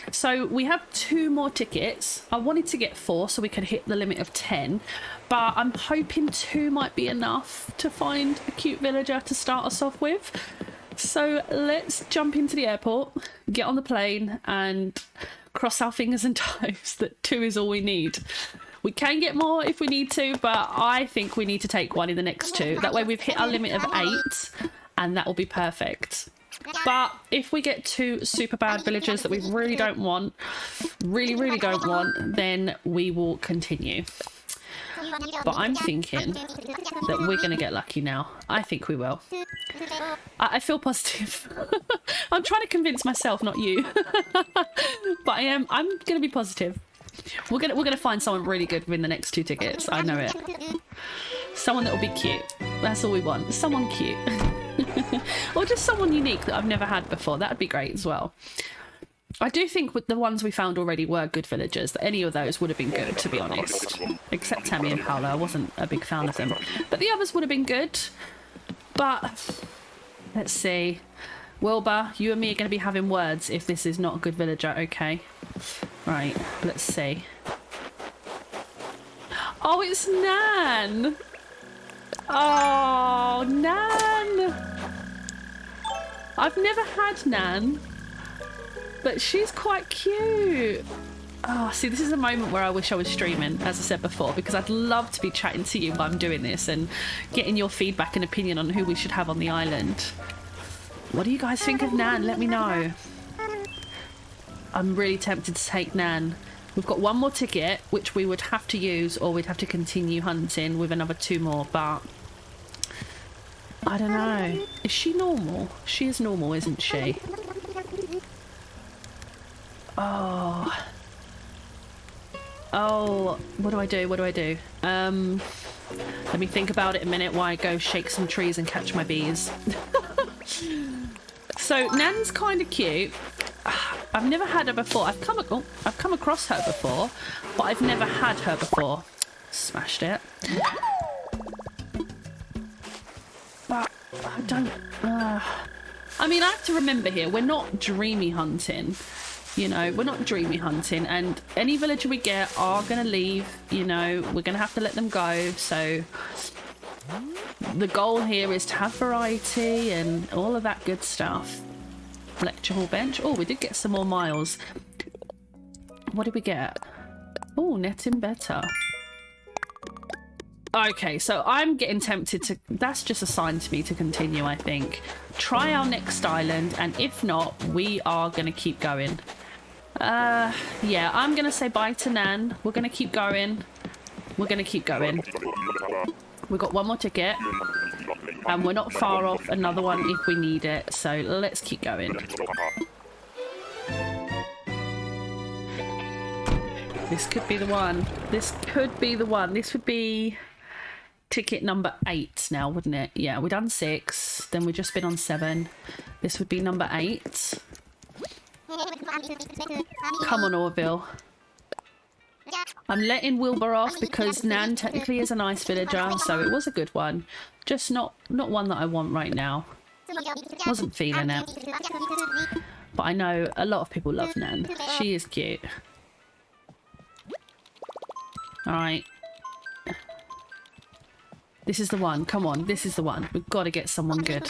Speaker 1: So we have 2 more tickets. I wanted to get 4 so we could hit the limit of 10, but I'm hoping 2 might be enough to find a cute villager to start us off with. So let's jump into the airport, get on the plane and cross our fingers and toes that 2 is all we need. We can get more if we need to, but I think we need to take 1 in the next 2. That way we've hit our limit of 8 and that will be perfect. But if we get 2 super bad villagers that we really don't want, really don't want, then we will continue. But I'm thinking that we're going to get lucky now. I think we will. I feel positive. I'm trying to convince myself, not you. But I'm going to be positive. We're gonna find someone really good within the next 2 tickets. I know it. Someone that will be cute. That's all we want. Someone cute. Or just someone unique that I've never had before. That would be great as well. I do think with the ones we found already were good villagers. That any of those would have been good, to be honest. Except Tammy and Paolo. I wasn't a big fan of them. But the others would have been good. But let's see. Wilbur, you and me are going to be having words if this is not a good villager, okay? Right, let's see. Oh, it's Nan! Oh, Nan! I've never had Nan, but she's quite cute. Oh, see, this is a moment where I wish I was streaming, as I said before, because I'd love to be chatting to you while I'm doing this and getting your feedback and opinion on who we should have on the island. What do you guys think of Nan? Let me know. I'm really tempted to take Nan. We've got 1 more ticket, which we would have to use, or we'd have to continue hunting with another 2 more, but I don't know. Is she normal? She is normal, isn't she? Oh. Oh, what do I do? What do I do? Let me think about it a minute while I go shake some trees and catch my bees. So Nan's kind of cute. I've never had her before. I've come across her before, but I've never had her before. Smashed it. But I don't... I mean, I have to remember here, we're not dreamy hunting. You know, we're not dreamy hunting, and any villager we get are going to leave. You know, we're going to have to let them go. So the goal here is to have variety and all of that good stuff. Lecture hall bench. Oh, we did get some more miles. What did we get? Oh, netting better. Okay, so I'm getting tempted to... That's just a sign to me to continue, I think. Try our next island, and if not, we are going to keep going. Yeah, I'm going to say bye to Nan. We're going to keep going. We're going to keep going. We've got 1 more ticket. And we're not far off another one if we need it. So let's keep going. This could be the one. This could be the one. This would be ticket number 8 now, wouldn't it? Yeah, we've done 6. Then we've just been on 7. This would be number 8. Come on, Orville. I'm letting Wilbur off because Nan technically is a nice villager, so it was a good one. Just not one that I want right now. Wasn't feeling it. But I know a lot of people love Nan. She is cute. Alright. This is the one. Come on, this is the one. We've got to get someone good.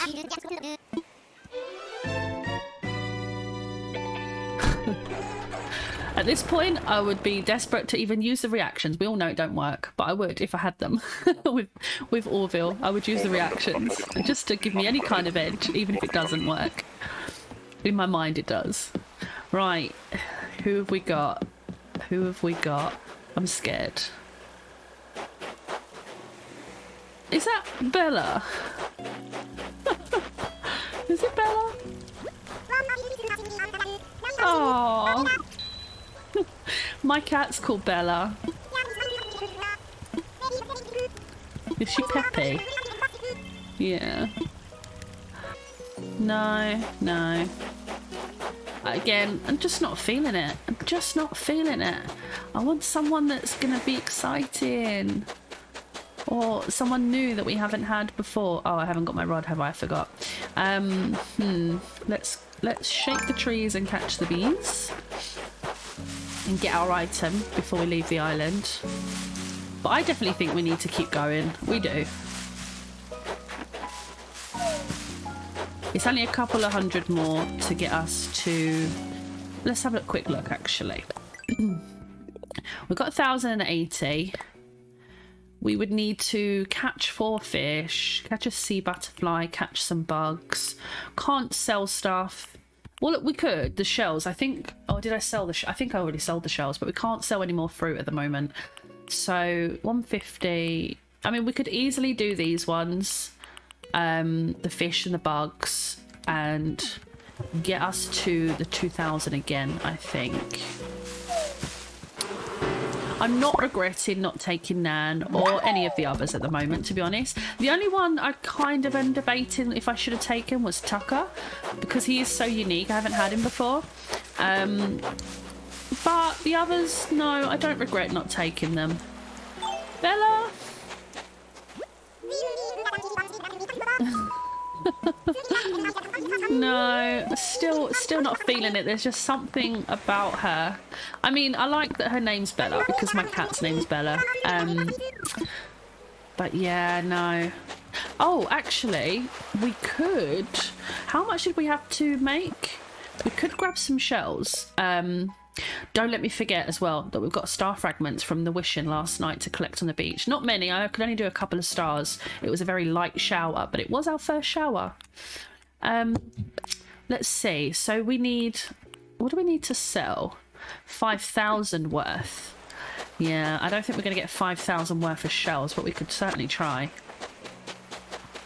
Speaker 1: At this point, I would be desperate to even use the reactions. We all know it don't work, but I would if I had them. with Orville, I would use the reactions just to give me any kind of edge, even if it doesn't work. In my mind, it does. Right, who have we got? Who have we got? I'm scared. Is that Bella? Is it Bella? Oh. My cat's called Bella. Is she Peppy? Yeah. No, no. Again, I'm just not feeling it. I'm just not feeling it. I want someone that's gonna be exciting. Or someone new that we haven't had before. Oh, I haven't got my rod, have I? I forgot. Let's shake the trees and catch the bees. And get our item before we leave the island. But I definitely think we need to keep going. We do. It's only a couple of hundred more to get us to... Let's have a quick look, actually. We've got 1,080. We would need to catch 4 fish, catch a sea butterfly, catch some bugs. Can't sell stuff. Well, we could. The shells, I think... Oh, did I sell the... I think I already sold the shells, but we can't sell any more fruit at the moment. So, 150... I mean, we could easily do these ones. The fish and the bugs. And get us to the 2,000 again, I think. I'm not regretting not taking Nan or any of the others at the moment, to be honest. The only one I kind of am debating if I should have taken was Tucker, because he is so unique. I haven't had him before. But the others, no, I don't regret not taking them. Bella? No, still not feeling it. There's just something about her. I mean, I like that her name's Bella because my cat's name's Bella. But yeah, no. Oh, actually, we could... How much did we have to make? We could grab some shells. Don't let me forget as well that we've got star fragments from the wishing last night to collect on the beach. Not many. I could only do a couple of stars. It was a very light shower, but it was our first shower. Let's see. So we need... What do we need to sell? 5,000 worth. Yeah, I don't think we're going to get 5,000 worth of shells, but we could certainly try.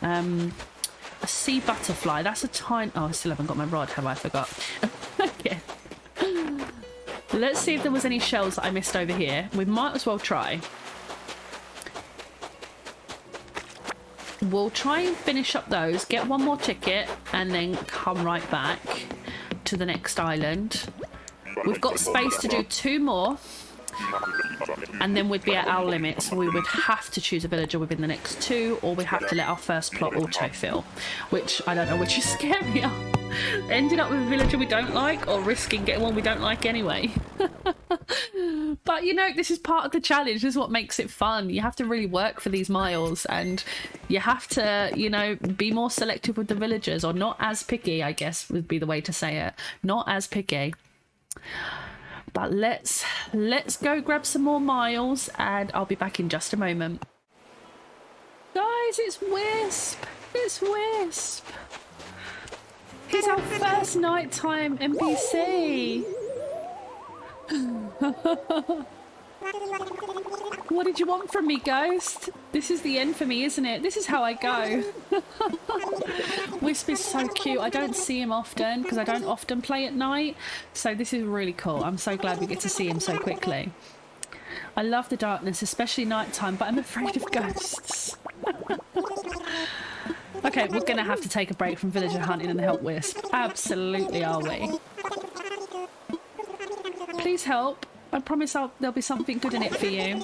Speaker 1: A sea butterfly. That's a tiny... Oh, I still haven't got my rod, have I? Forgot. Okay. Let's see if there was any shells that I missed over here. We might as well try. We'll try and finish up those, get one more ticket, and then come right back to the next island. We've got space to do 2 more, and then we'd be at our limit, so we would have to choose a villager within the next 2, or we have to let our first plot autofill, which I don't know which is scarier. Ending up with a villager we don't like, or risking getting one we don't like anyway. But you know, this is part of the challenge. This is what makes it fun. You have to really work for these miles, and you have to, you know, be more selective with the villagers, or not as picky, I guess would be the way to say it. Not as picky. But let's go grab some more miles, and I'll be back in just a moment. Guys, it's Wisp. It's Wisp. He's our first nighttime NPC. What did you want from me, Ghost? This is the end for me, isn't it? This is how I go. Wisp is so cute. I don't see him often because I don't often play at night. So this is really cool. I'm so glad we get to see him so quickly. I love the darkness, especially nighttime, but I'm afraid of ghosts. Okay, we're going to have to take a break from villager hunting and help Wisp. Absolutely are we. Please help. I promise there'll be something good in it for you.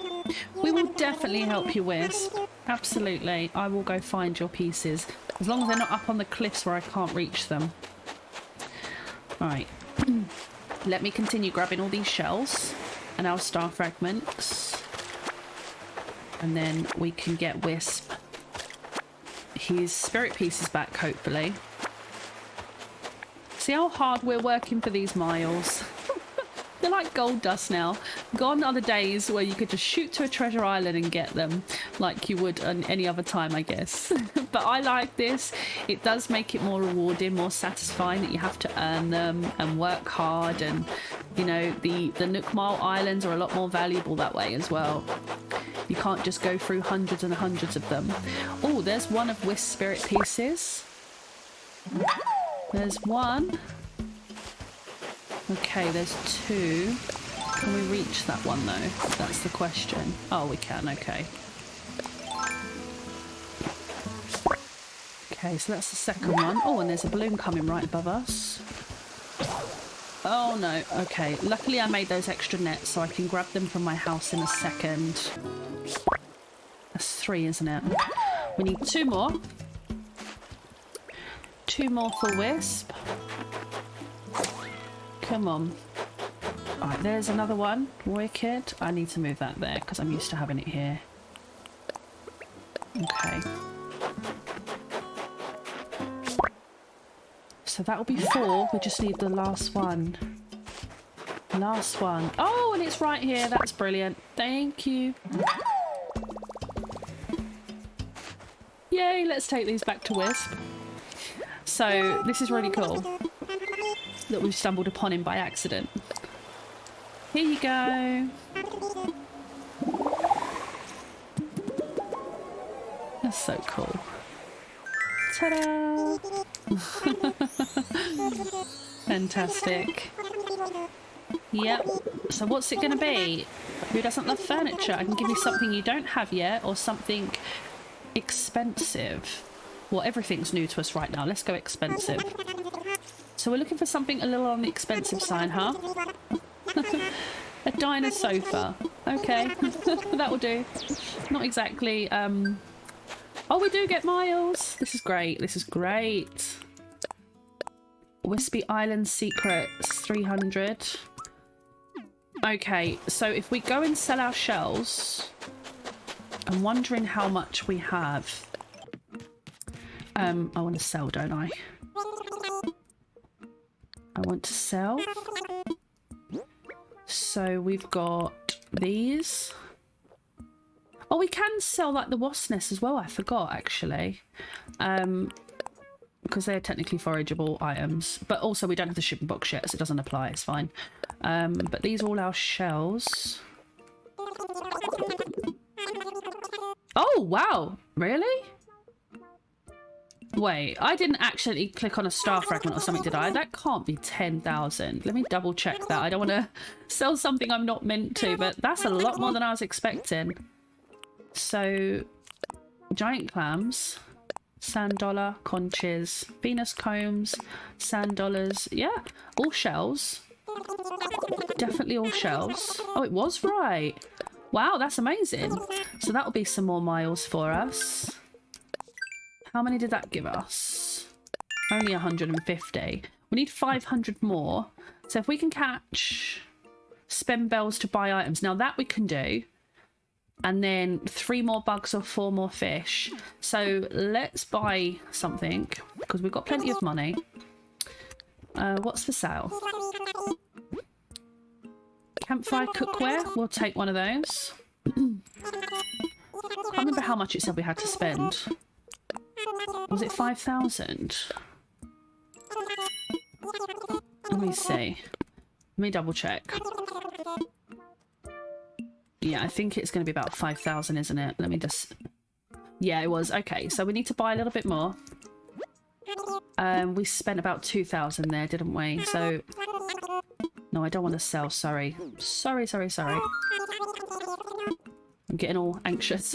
Speaker 1: We will definitely help you, Wisp. Absolutely. I will go find your pieces. As long as they're not up on the cliffs where I can't reach them. Right. Let me continue grabbing all these shells and our star fragments. And then we can get Wisp his spirit pieces back, hopefully. See how hard we're working for these miles? They're like gold dust now. Gone are the days where you could just shoot to a treasure island and get them like you would on any other time, I guess. But I like this. It does make it more rewarding, more satisfying that you have to earn them and work hard. And, you know, the Nook Mile Islands are a lot more valuable that way as well. You can't just go through hundreds and hundreds of them. Oh, there's one of Wisp's spirit pieces. There's one. Okay, there's two. Can we reach that one though? That's the question. Oh, we can, okay. Okay, so that's the second one. Oh, and there's a balloon coming right above us. Oh no, okay. Luckily I made those extra nets so I can grab them from my house in a second. That's 3, isn't it? We need 2 more. 2 more for Wisp. Come on. Alright, there's another one. Wicked. I need to move that there because I'm used to having it here. Okay. So that'll be 4. We just need the last one. Last one. Oh, and it's right here. That's brilliant. Thank you. Yay, let's take these back to Wisp. So this is really cool that we've stumbled upon him by accident. Here you go. That's so cool. Ta-da! Fantastic. Yep. So what's it going to be? Who doesn't love furniture? I can give you something you don't have yet, or something expensive. Well, everything's new to us right now. Let's go expensive. So we're looking for something a little on the expensive side, huh? A diner sofa. Okay, that will do. Not exactly. Oh, we do get miles. This is great. This is great. Wispy Island Secrets, 300. Okay, so if we go and sell our shells, I'm wondering how much we have. I want to sell, don't I? I want to sell. So we've got these. Oh, we can sell like the wasp nest as well. I forgot actually. Because they're technically forageable items. But also we don't have the shipping box yet, so it doesn't apply. It's fine. But these are all our shells. Oh, wow. Really? Wait, I didn't actually click on a star fragment or something, did I? That can't be 10,000. Let me double check that. I don't want to sell something I'm not meant to, but that's a lot more than I was expecting. So, giant clams, sand dollar, conches, Venus combs, sand dollars. Yeah, all shells. Definitely all shells. Oh, it was right. Wow, that's amazing. So that'll be some more miles for us. How many did that give us? Only 150. We need 500 more. So if we can catch, spend bells to buy items. Now that we can do. And then 3 more bugs or 4 more fish. So let's buy something because we've got plenty of money. What's for sale? Campfire cookware. We'll take one of those. Can't remember how much it said we had to spend. Was it 5,000? Let me see. Let me double check. Yeah, I think it's going to be about 5,000, isn't it? Let me just... Yeah, it was. Okay, so we need to buy a little bit more. We spent about 2,000 there, didn't we? So... No, I don't want to sell. Sorry. Sorry. I'm getting all anxious.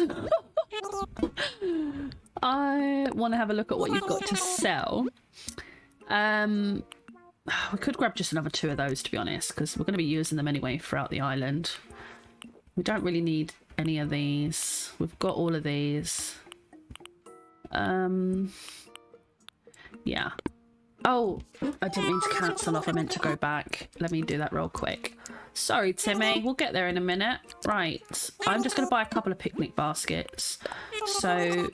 Speaker 1: I want to have a look at what you've got to sell. We could grab just another 2 of those, to be honest, because we're going to be using them anyway throughout the island. We don't really need any of these. We've got all of these. Yeah. Oh, I didn't mean to cancel off. I meant to go back. Let me do that real quick. Sorry, Timmy. We'll get there in a minute. Right. I'm just going to buy a couple of picnic baskets. So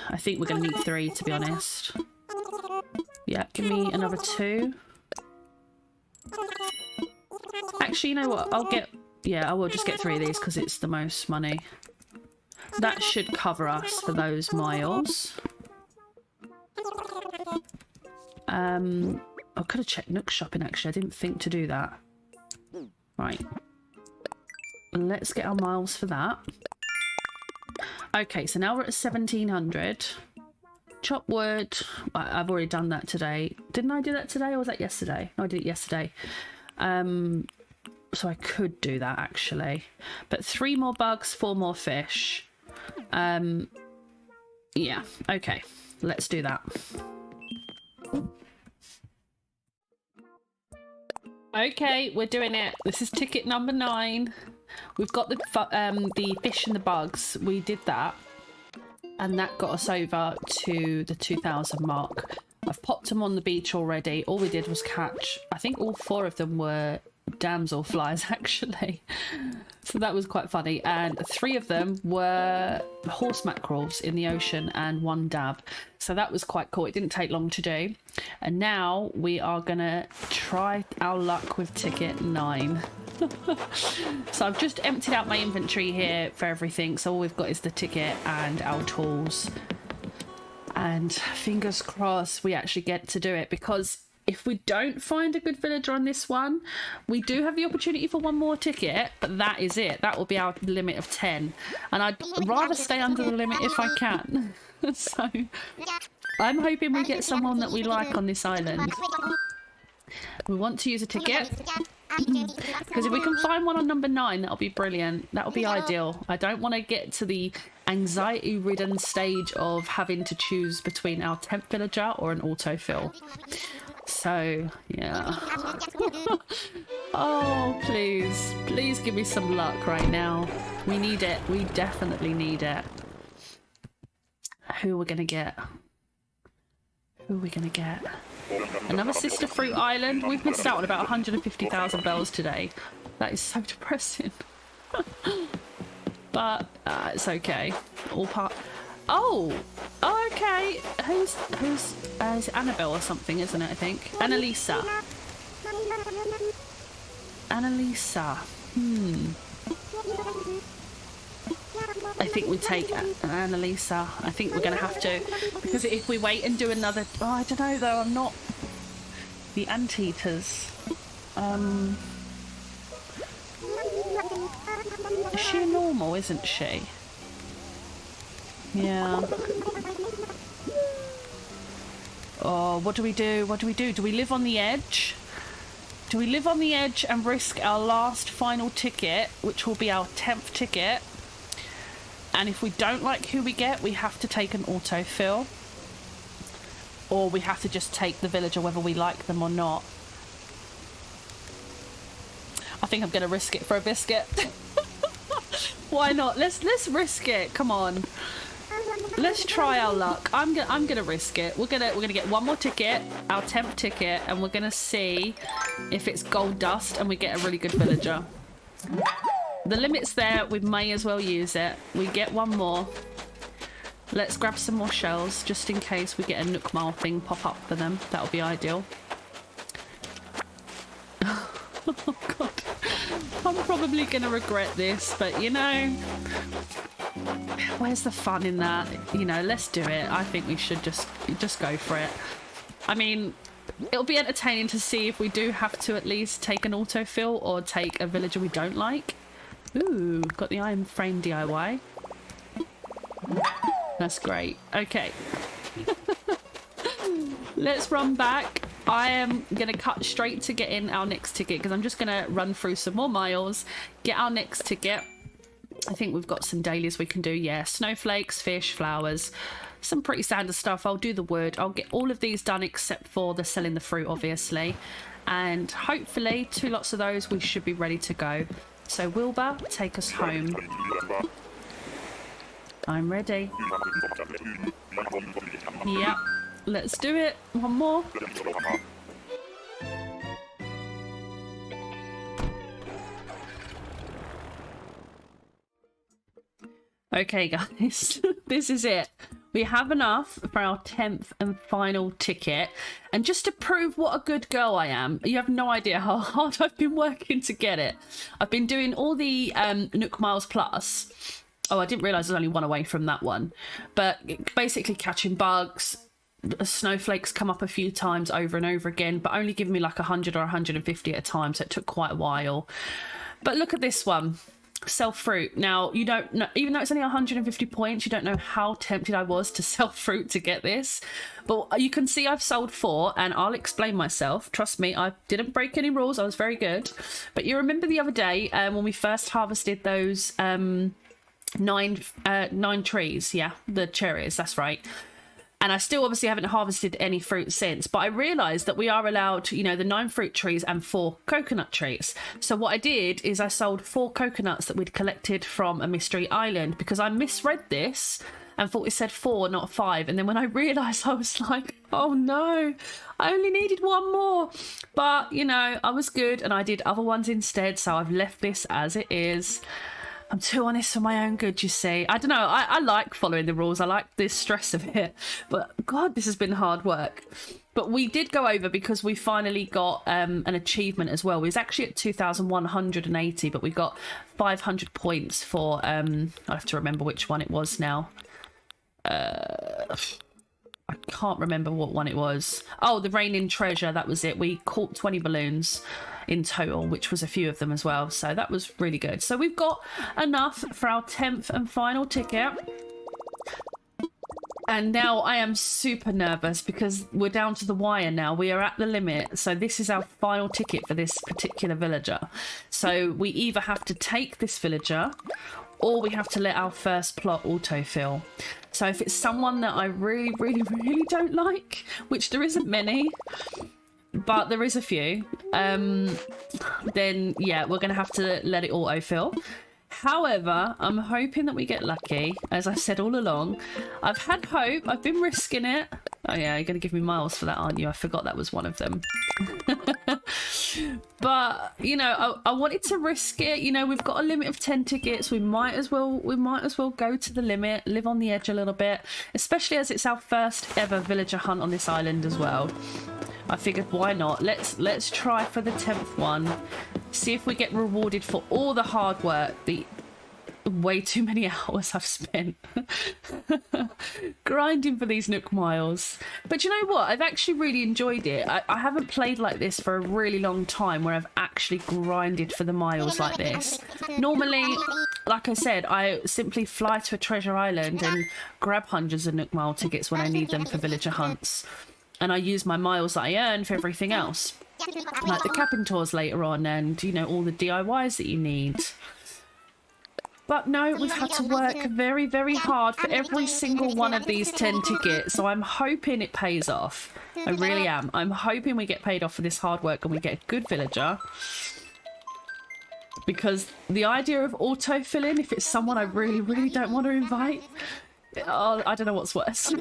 Speaker 1: I think we're going to need 3, to be honest. Yeah, give me another 2. Actually, you know what? I'll get... Yeah, I will just get 3 of these because it's the most money. That should cover us for those miles. I could have checked Nook shopping, actually. I didn't think to do that. Right. Let's get our miles for that. Okay, so now we're at 1700. Chop wood. I've already done that today. Didn't I do that today or was that yesterday? No, I did it yesterday. So I could do that, actually. But 3 more bugs, 4 more fish. Yeah, okay. Let's do that. Okay, we're doing it. This is ticket number 9. We've got the fish and the bugs. We did that. And that got us over to the 2000 mark. I've popped them on the beach already. All we did was catch, I think all 4 of them were damselflies, actually. So that was quite funny. And 3 of them were horse mackerels in the ocean and 1 dab. So that was quite cool. It didn't take long to do. And now we are going to try our luck with ticket 9. So I've just emptied out my inventory here for everything. So all we've got is the ticket and our tools. And fingers crossed we actually get to do it, because if we don't find a good villager on this one, we do have the opportunity for 1 more ticket, but that is it. That will be our limit of 10. And I'd rather stay under the limit if I can. So I'm hoping we get someone that we like on this island. We want to use a ticket. Because if we can find one on number 9, that'll be brilliant. That'll be ideal. I don't want to get to the anxiety-ridden stage of having to choose between our 10th villager or an autofill. So, yeah. Oh, please. Please give me some luck right now. We need it. We definitely need it. Who are we going to get? Who are we going to get? Another Sister Fruit Island. We've missed out on about 150,000 bells today. That is so depressing. But it's okay. All part... Oh! Oh, okay. Who's it's Annabelle or something, isn't it, I think? Annalisa. Annalisa. I think we take Annalisa. I think we're going to have to. Because if we wait and do another... Oh, I don't know, though. I'm not... The anteaters. Is she normal, isn't she? Yeah. Oh, what do we do? What do we do? Do we live on the edge? Do we live on the edge and risk our last final ticket, which will be our 10th ticket? And if we don't like who we get, we have to take an autofill. Or we have to just take the villager whether we like them or not. I think I'm going to risk it for a biscuit. Why not? Let's risk it. Come on. Let's try our luck. I'm gonna risk it. We're gonna get 1 more ticket, our 10th ticket, and we're gonna see if it's gold dust and we get a really good villager. The limit's there. We may as well use it. We get 1 more. Let's grab some more shells just in case we get a Nook Mile thing pop up for them. That'll be ideal. Oh god. I'm probably gonna regret this, but you know, where's the fun in that? You know, let's do it. I think we should just go for it. I mean, it'll be entertaining to see if we do have to at least take an autofill or take a villager we don't like. Ooh, got the iron frame DIY. That's great. Okay. Let's run back. I am going to cut straight to getting our next ticket because I'm just going to run through some more miles, get our next ticket. I think we've got some dailies we can do. Yeah, snowflakes, fish, flowers, some pretty standard stuff. I'll do the wood. I'll get all of these done except for the selling the fruit, obviously. And hopefully 2 lots of those, we should be ready to go. So Wilbur, take us home. I'm ready. Yep. Let's do it. One more. Okay, guys, this is it. We have enough for our 10th and final ticket. And just to prove what a good girl I am, you have no idea how hard I've been working to get it. I've been doing all the Nook Miles Plus. Oh, I didn't realise there's only one away from that one. But basically catching bugs. Snowflakes come up a few times over and over again, but only giving me like 100 or 150 at a time. So it took quite a while. But look at this one. Sell fruit. Now, you don't know, even though it's only 150 points, you don't know how tempted I was to sell fruit to get this. But you can see I've sold 4, and I'll explain myself. Trust me, I didn't break any rules. I was very good. But you remember the other day when we first harvested those 9 trees? Yeah, the cherries, that's right. And I still obviously haven't harvested any fruit since, but I realised that we are allowed, you know, the 9 fruit trees and 4 coconut trees. So what I did is I sold 4 coconuts that we'd collected from a mystery island, because I misread this and thought it said 4, not 5. And then when I realised, I was like, oh no, I only needed 1 more. But, you know, I was good and I did other ones instead. So I've left this as it is. I'm too honest for my own good, you see. I don't know. I like following the rules. I like the stress of it. But God, this has been hard work. But we did go over because we finally got an achievement as well. We was actually at 2,180, but we got 500 points for... I have to remember which one it was now. I can't remember what one it was. Oh, the Raining Treasure. That was it. We caught 20 balloons in total, which was a few of them as well. So that was really good. So we've got enough for our 10th and final ticket. And now I am super nervous because we're down to the wire now. We are at the limit. So this is our final ticket for this particular villager. So we either have to take this villager or we have to let our first plot autofill. So if it's someone that I really, really, really don't like, which there isn't many, but there is a few, then yeah, we're going to have to let it autofill. However, I'm hoping that we get lucky. As I said all along, I've had hope. I've been risking it. Oh yeah, you're going to give me miles for that, aren't you? I forgot that was one of them. But, you know, I wanted to risk it. You know, we've got a limit of 10 tickets. We might as well go to the limit, live on the edge a little bit, especially as it's our first ever villager hunt on this island as well. I figured, why not? Let's try for the 10th one. See if we get rewarded for all the hard work, the way too many hours I've spent grinding for these Nook Miles. But you know what? I've actually really enjoyed it. I haven't played like this for a really long time where I've actually grinded for the miles like this. Normally, like I said, I simply fly to a treasure island and grab hundreds of Nook Mile tickets when I need them for villager hunts. And I use my miles that I earn for everything else. Like the capping tours later on and, you know, all the DIYs that you need. But no, we've had to work very, very hard for every single one of these 10 tickets. So I'm hoping it pays off. I really am. I'm hoping we get paid off for this hard work and we get a good villager. Because the idea of autofilling, if it's someone I really, really don't want to invite... Oh, I don't know what's worse.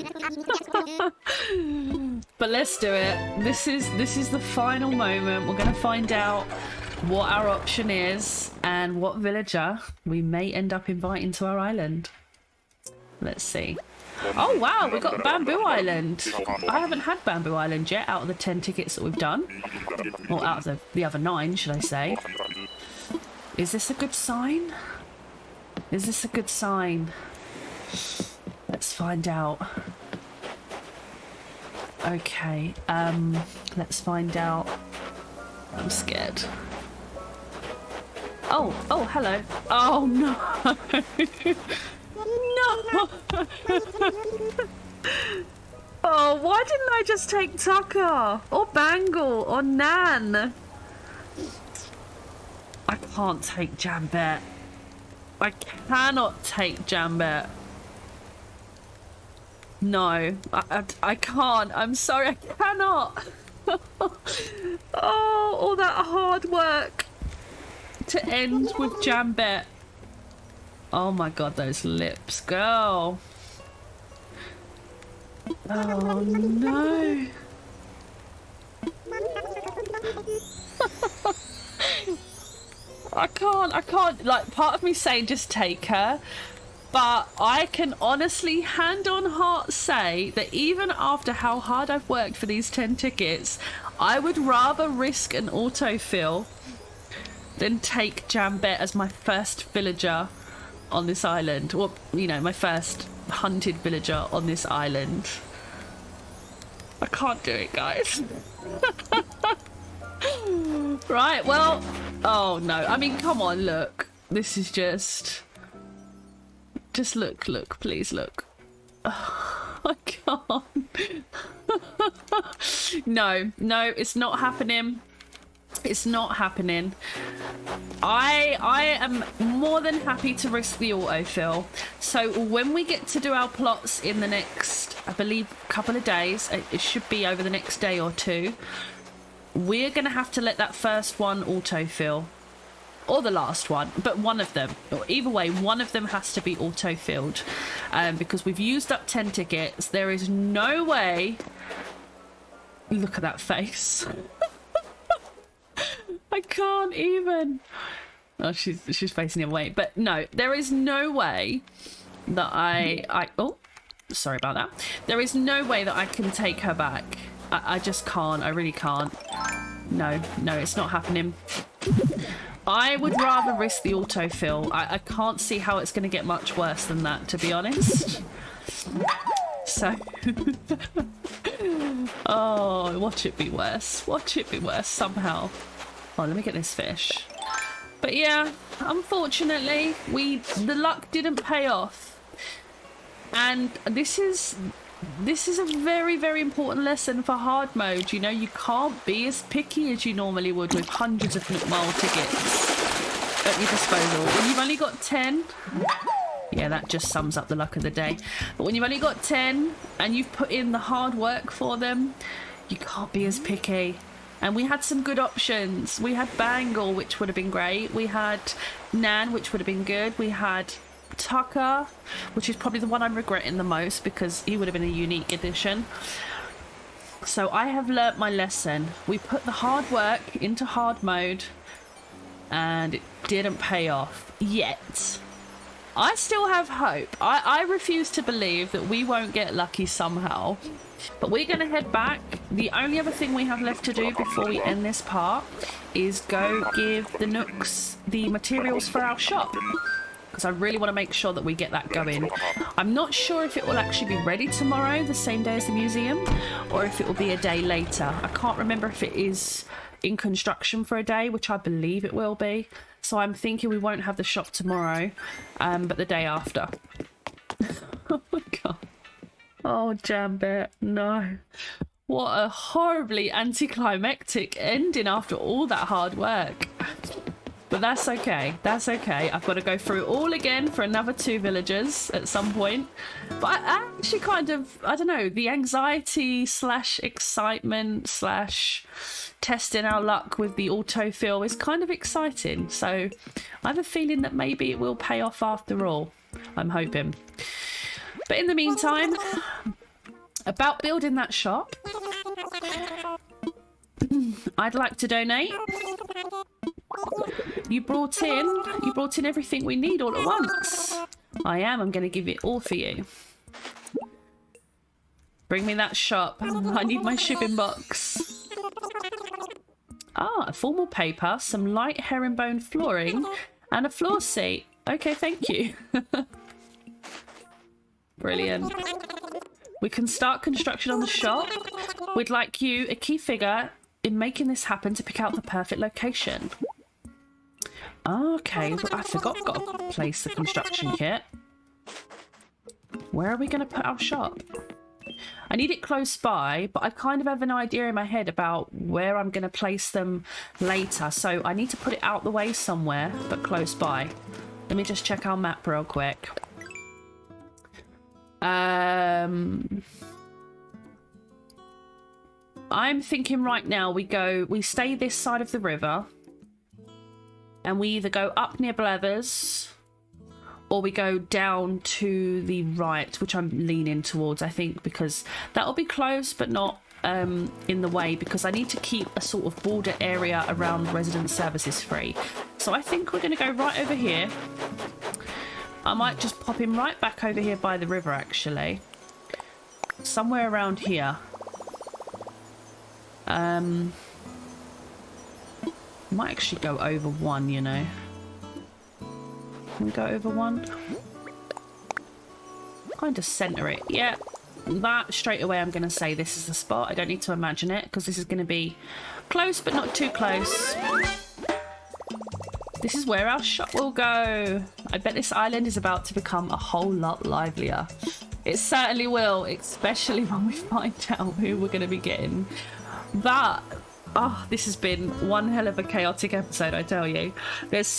Speaker 1: But let's do it. This is the final moment. We're going to find out what our option is and what villager we may end up inviting to our island. Let's see. Oh wow, we've got Bamboo Island. I haven't had Bamboo Island yet out of the 10 tickets that we've done. Or out of the other 9, should I say. Is this a good sign? Is this a good sign? Let's find out. Okay, let's find out. I'm scared. Oh, hello. Oh no. No. Oh, why didn't I just take Tucker or Bangle or Nan? I can't take Jambet. I cannot take Jambet. No, I can't. I'm sorry, I cannot. Oh, all that hard work to end with Jambet. Oh my god, those lips, girl. Oh no. I can't, like, part of me saying just take her, but I can honestly, hand on heart, say that even after how hard I've worked for these 10 tickets, I would rather risk an autofill than take Jambet as my first villager on this island, or, you know, my first hunted villager on this island. I can't do it, guys. Right, well, oh no, I mean, come on, look, this is just look, please look. Oh, I can't. No, it's not happening. It's not happening. I am more than happy to risk the autofill. So when we get to do our plots in the next, I believe, couple of days, it should be over the next day or two, we're going to have to let that first one autofill. Or the last one, but one of them. Either way, one of them has to be auto-filled. Because we've used up 10 tickets. There is no way... Look at that face. I can't even. Oh, she's facing the other way. But no, there is no way that I... Oh, sorry about that. There is no way that I can take her back. I just can't. I really can't. No, it's not happening. I would rather risk the autofill. I can't see how it's going to get much worse than that, to be honest. So... Oh, watch it be worse. Watch it be worse somehow. Oh, let me get this fish. But yeah, unfortunately, the luck didn't pay off. And this is a very, very important lesson for hard mode. You know, you can't be as picky as you normally would with hundreds of Nook Mile tickets at your disposal. When you've only got 10, yeah, that just sums up the luck of the day. But when you've only got 10 and you've put in the hard work for them, you can't be as picky. And we had some good options. We had Bangle, which would have been great. We had Nan, which would have been good. We had Tucker, which is probably the one I'm regretting the most because he would have been a unique addition. So I have learnt my lesson. We put the hard work into hard mode and it didn't pay off yet. I still have hope. I refuse to believe that we won't get lucky somehow. But we're going to head back. The only other thing we have left to do before we end this part is go give the Nooks the materials for our shop. Because I really want to make sure that we get that going. I'm not sure if it will actually be ready tomorrow, the same day as the museum, or if it will be a day later. I can't remember if it is in construction for a day, which I believe it will be. So I'm thinking we won't have the shop tomorrow, but the day after. Oh my god. Oh, Jambet, no. What a horribly anticlimactic ending after all that hard work. But that's okay. That's okay. I've got to go through it all again for another 2 villagers at some point. But I actually kind of, I don't know, the anxiety / excitement / testing our luck with the autofill is kind of exciting. So I have a feeling that maybe it will pay off after all. I'm hoping. But in the meantime, about building that shop, I'd like to donate. You brought in everything we need all at once. I'm going to give it all for you. Bring me that shop. I need my shipping box. Ah, formal paper, some light herringbone flooring, and a floor seat. Okay, thank you. Brilliant. We can start construction on the shop. We'd like you, a key figure, in making this happen to pick out the perfect location. Okay, I forgot I've got to place the construction kit. Where are we going to put our shop? I need it close by, but I kind of have an idea in my head about where I'm going to place them later. So I need to put it out the way somewhere, but close by. Let me just check our map real quick. I'm thinking right now we stay this side of the river and we either go up near Blethers or we go down to the right, which I'm leaning towards, I think, because that'll be close but not in the way, because I need to keep a sort of border area around resident services free. So I think we're going to go right over here. I might just pop him right back over here by the river, actually. Somewhere around here. Might actually go over one, you know. Can we go over one? Kind of centre it. Yeah, that straight away I'm going to say this is the spot. I don't need to imagine it, because this is going to be close but not too close. This is where our shot will go. I bet this island is about to become a whole lot livelier. It certainly will, especially when we find out who we're going to be getting. But oh, this has been one hell of a chaotic episode, I tell you.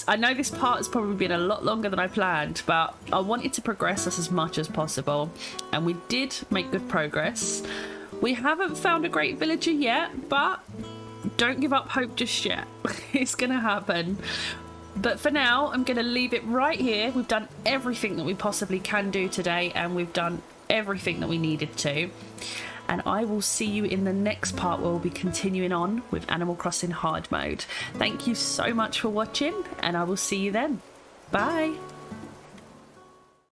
Speaker 1: I know this part has probably been a lot longer than I planned, but I wanted to progress us as much as possible, and we did make good progress. We haven't found a great villager yet, but don't give up hope just yet. It's gonna happen. But for now, I'm gonna leave it right here. We've done everything that we possibly can do today, and we've done everything that we needed to. And I will see you in the next part, where we'll be continuing on with Animal Crossing Hard Mode. Thank you so much for watching, and I will see you then. Bye!